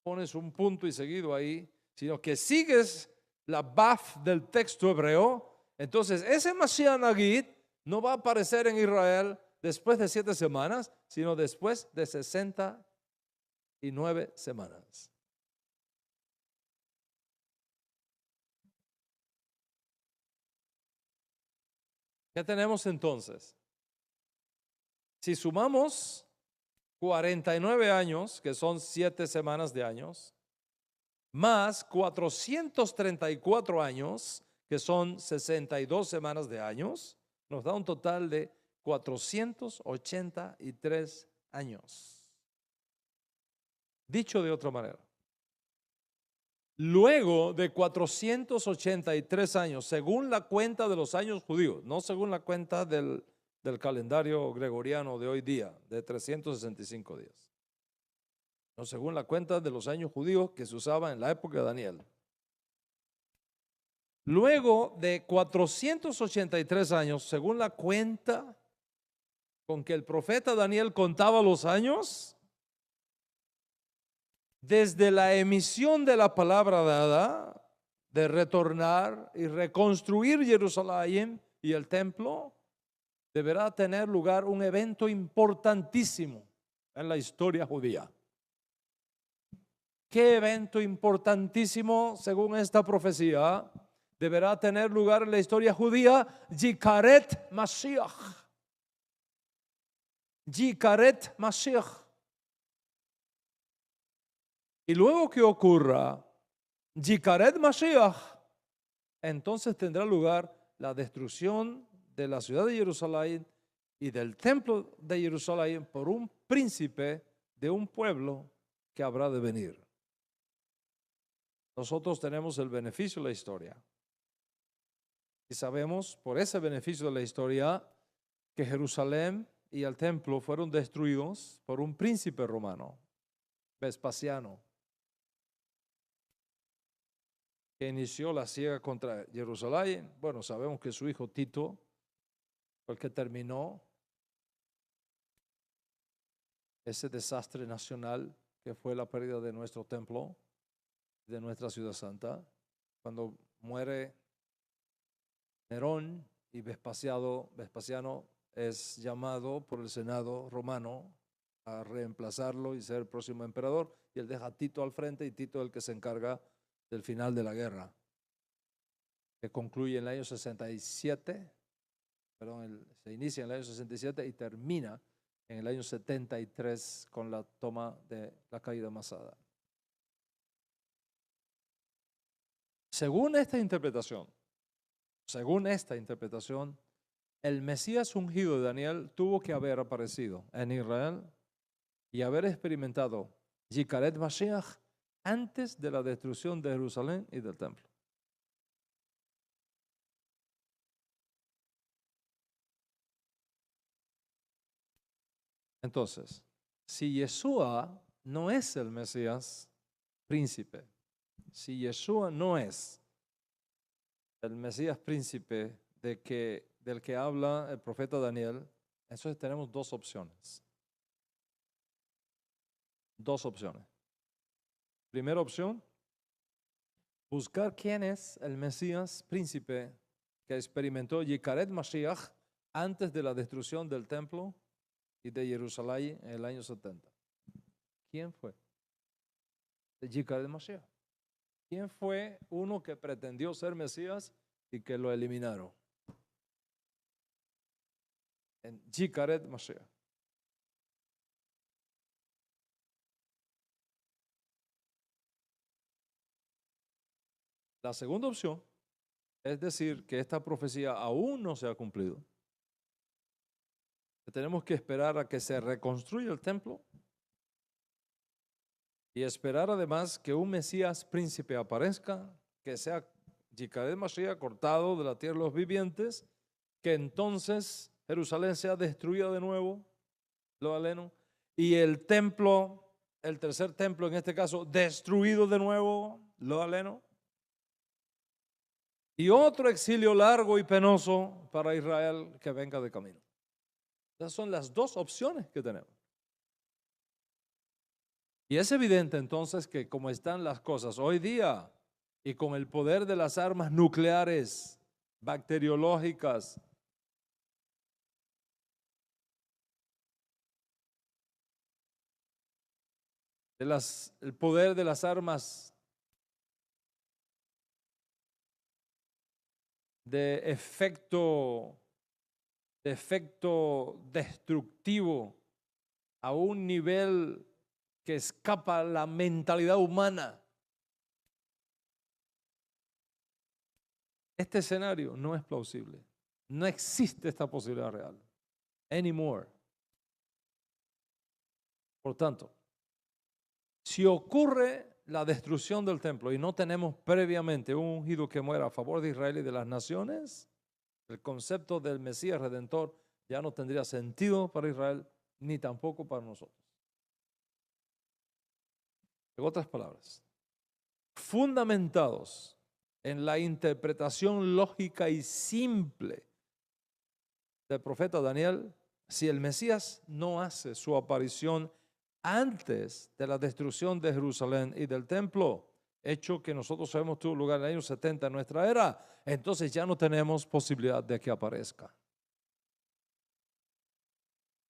pones un punto y seguido ahí, sino que sigues la baf del texto hebreo, Entonces, ese Mashiach Nagid no va a aparecer en Israel después de 7 semanas, sino después de 69 semanas. ¿Qué tenemos entonces? Si sumamos 49 años, que son 7 semanas de años, más 434 años, que son 62 semanas de años, nos da un total de 483 años. Dicho de otra manera, luego de 483 años, según la cuenta de los años judíos, no según la cuenta del calendario gregoriano de hoy día, de 365 días, no según la cuenta de los años judíos que se usaba en la época de Daniel. Luego de 483 años, según la cuenta con que el profeta Daniel contaba los años, desde la emisión de la palabra dada de retornar y reconstruir Jerusalén y el templo, deberá tener lugar un evento importantísimo en la historia judía. ¿Qué evento importantísimo según esta profecía deberá tener lugar en la historia judía? Yikaret Mashiach. Yikaret Mashiach. Y luego que ocurra Yikaret Mashiach, entonces tendrá lugar la destrucción de la ciudad de Jerusalén y del templo de Jerusalén por un príncipe de un pueblo que habrá de venir. Nosotros tenemos el beneficio de la historia. Y sabemos por ese beneficio de la historia que Jerusalén y el templo fueron destruidos por un príncipe romano, Vespasiano, que inició la siega contra Jerusalén. Bueno, sabemos que su hijo Tito fue el que terminó ese desastre nacional que fue la pérdida de nuestro templo, de nuestra ciudad santa. Cuando muere Nerón y Vespasiano es llamado por el Senado romano a reemplazarlo y ser el próximo emperador, y él deja a Tito al frente, y Tito es el que se encarga del final de la guerra, que concluye en el año 67, se inicia en el año 67 y termina en el año 73 con la toma de la caída Masada. Según esta interpretación, el Mesías ungido de Daniel tuvo que haber aparecido en Israel y haber experimentado Yikaret Mashiach antes de la destrucción de Jerusalén y del templo. Entonces, si Yeshua no es el Mesías príncipe, si Yeshua no es el Mesías príncipe del que habla el profeta Daniel, entonces tenemos dos opciones. Primera opción, buscar quién es el Mesías príncipe que experimentó Yikaret Mashiach antes de la destrucción del templo y de Jerusalén en el año 70. ¿Quién fue? Yikaret Mashiach. ¿Quién fue uno que pretendió ser Mesías y que lo eliminaron? En Yikaret Mashiach. La segunda opción es decir que esta profecía aún no se ha cumplido. Que tenemos que esperar a que se reconstruya el templo y esperar además que un Mesías príncipe aparezca, que sea Yikaret Mashiach, cortado de la tierra de los vivientes, que entonces Jerusalén sea destruida de nuevo, lo aleno, y el templo, el tercer templo en este caso, destruido de nuevo, lo aleno, y otro exilio largo y penoso para Israel que venga de camino. Esas son las dos opciones que tenemos. Y es evidente entonces que como están las cosas hoy día y con el poder de las armas nucleares bacteriológicas, el poder de las armas de efecto destructivo a un nivel que escapa a la mentalidad humana. Este escenario no es plausible. No existe esta posibilidad real. Anymore. Por tanto, si ocurre la destrucción del templo y no tenemos previamente un ungido que muera a favor de Israel y de las naciones, el concepto del Mesías Redentor ya no tendría sentido para Israel ni tampoco para nosotros. En otras palabras, fundamentados en la interpretación lógica y simple del profeta Daniel, si el Mesías no hace su aparición antes de la destrucción de Jerusalén y del templo, hecho que nosotros sabemos tuvo lugar en el año 70 en nuestra era, entonces ya no tenemos posibilidad de que aparezca.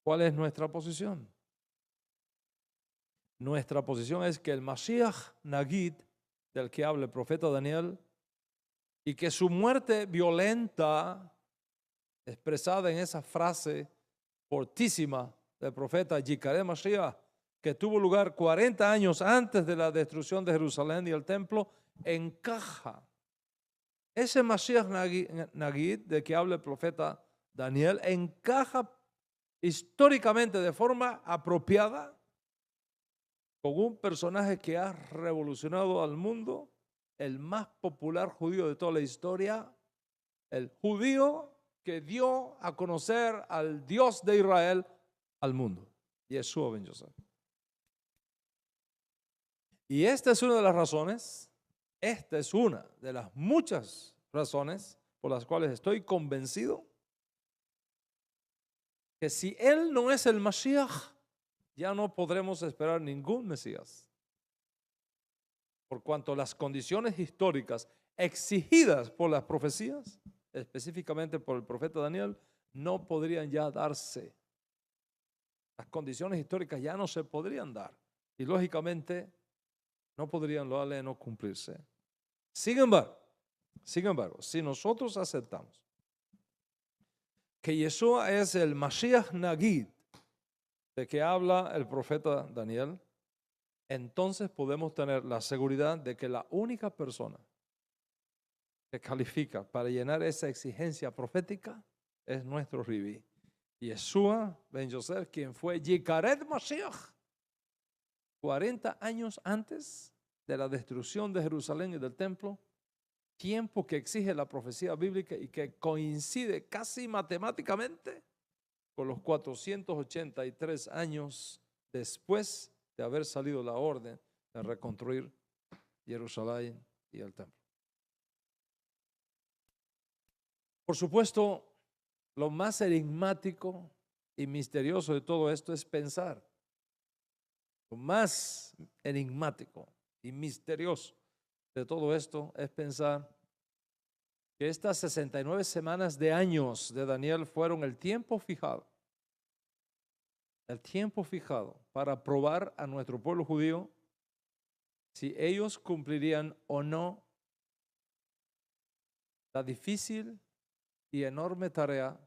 ¿Cuál es nuestra posición? Nuestra posición es que el Mashiach Nagid, del que habla el profeta Daniel, y que su muerte violenta, expresada en esa frase fortísima del profeta Yikareh Mashiach, que tuvo lugar 40 años antes de la destrucción de Jerusalén y el templo, encaja. Ese Mashiach Nagid, de que habla el profeta Daniel, encaja históricamente de forma apropiada con un personaje que ha revolucionado al mundo, el más popular judío de toda la historia, el judío que dio a conocer al Dios de Israel al mundo, Yeshua ben Yosef. Y esta es una de las razones, esta es una de las muchas razones por las cuales estoy convencido que si Él no es el Mashiach, ya no podremos esperar ningún Mesías. Por cuanto las condiciones históricas exigidas por las profecías, específicamente por el profeta Daniel, no podrían ya darse. Las condiciones históricas ya no se podrían dar. Y lógicamente no podrían no cumplirse. Sin embargo, si nosotros aceptamos que Yeshua es el Mashiach Nagid de que habla el profeta Daniel, entonces podemos tener la seguridad de que la única persona que califica para llenar esa exigencia profética es nuestro Ribi, Yeshua ben Yosef, quien fue Yikareh Mashiach 40 años antes de la destrucción de Jerusalén y del templo, tiempo que exige la profecía bíblica y que coincide casi matemáticamente con los 483 años después de haber salido la orden de reconstruir Jerusalén y el templo. Por supuesto, lo más enigmático y misterioso de todo esto es pensar. Lo más enigmático y misterioso de todo esto es pensar que estas 69 semanas de años de Daniel fueron el tiempo fijado para probar a nuestro pueblo judío si ellos cumplirían o no la difícil y enorme tarea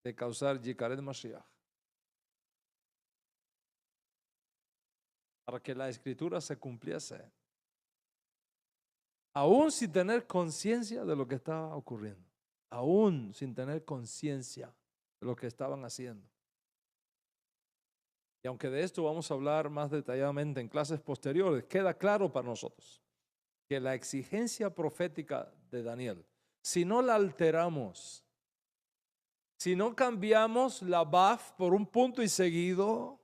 de causar Yikareh Mashiach, para que la escritura se cumpliese, aún sin tener conciencia de lo que estaba ocurriendo, aún sin tener conciencia de lo que estaban haciendo. Y aunque de esto vamos a hablar más detalladamente en clases posteriores, queda claro para nosotros que la exigencia profética de Daniel, si no la alteramos, si no cambiamos la Baf por un punto y seguido,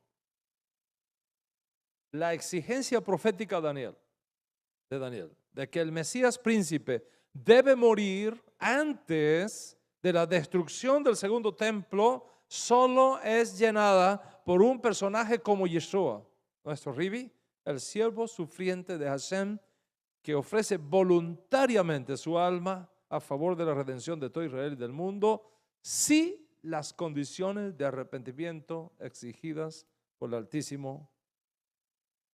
la exigencia profética de Daniel, de que el Mesías príncipe debe morir antes de la destrucción del segundo templo, solo es llenada por un personaje como Yeshua, nuestro Ribi, el siervo sufriente de Hashem, que ofrece voluntariamente su alma a favor de la redención de todo Israel y del mundo, si las condiciones de arrepentimiento exigidas por el Altísimo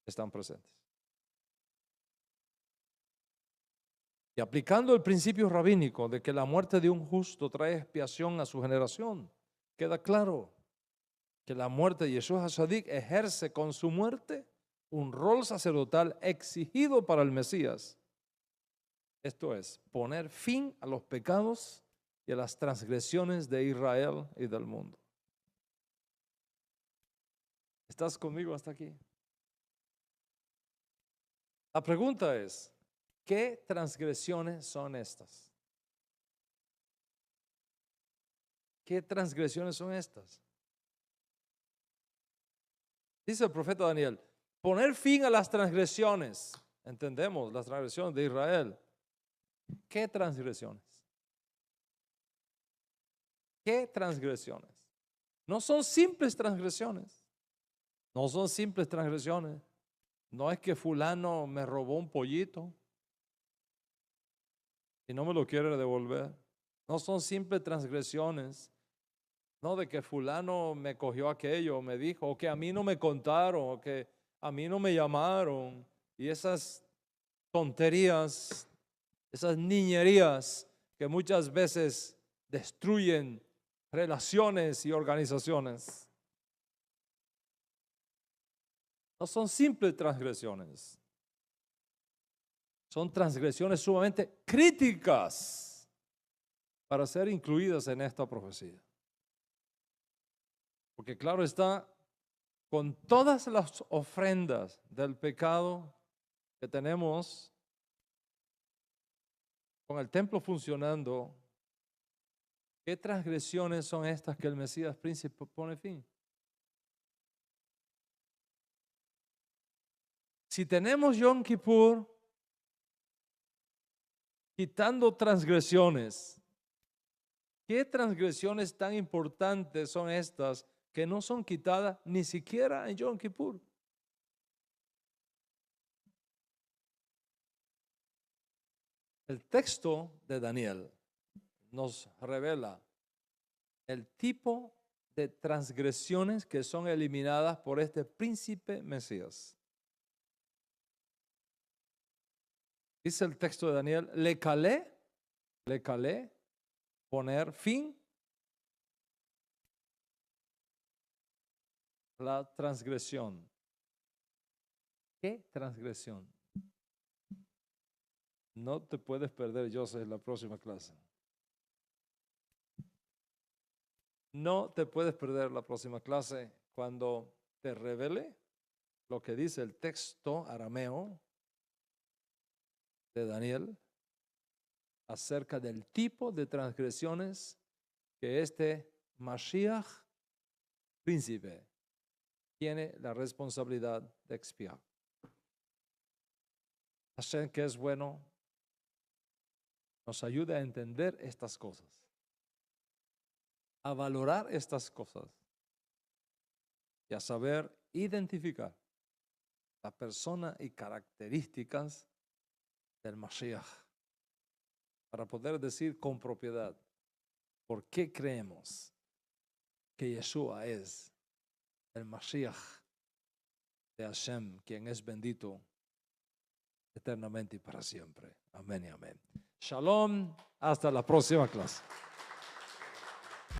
están presentes. Y aplicando el principio rabínico de que la muerte de un justo trae expiación a su generación, queda claro que la muerte de Yeshua HaShadik ejerce con su muerte un rol sacerdotal exigido para el Mesías. Esto es, poner fin a los pecados y a las transgresiones de Israel y del mundo. ¿Estás conmigo hasta aquí? La pregunta es, ¿qué transgresiones son estas? ¿Qué transgresiones son estas? Dice el profeta Daniel, poner fin a las transgresiones. Entendemos las transgresiones de Israel. ¿Qué transgresiones? ¿Qué transgresiones? No son simples transgresiones. No son simples transgresiones. No es que fulano me robó un pollito y no me lo quiere devolver. No son simples transgresiones. No de que fulano me cogió aquello, me dijo, o que a mí no me contaron, o que a mí no me llamaron. Y esas tonterías, esas niñerías que muchas veces destruyen relaciones y organizaciones. No son simples transgresiones. Son transgresiones sumamente críticas para ser incluidas en esta profecía. Porque claro está, con todas las ofrendas del pecado que tenemos, con el templo funcionando, ¿qué transgresiones son estas que el Mesías príncipe pone fin? Si tenemos Yom Kippur quitando transgresiones, ¿qué transgresiones tan importantes son estas que no son quitadas ni siquiera en Yom Kippur? El texto de Daniel nos revela el tipo de transgresiones que son eliminadas por este príncipe Mesías. Dice el texto de Daniel, le calé, poner fin a la transgresión. ¿Qué transgresión? No te puedes perder, Joseph, en la próxima clase. No te puedes perder la próxima clase cuando te revele lo que dice el texto arameo de Daniel acerca del tipo de transgresiones que este Mashiach príncipe tiene la responsabilidad de expiar. Hashem, que es bueno, nos ayuda a entender estas cosas, a valorar estas cosas y a saber identificar la persona y características del Mashiach para poder decir con propiedad por qué creemos que Yeshua es el Mashiach de Hashem, quien es bendito eternamente y para siempre. Amén y amén. Shalom, hasta la próxima clase.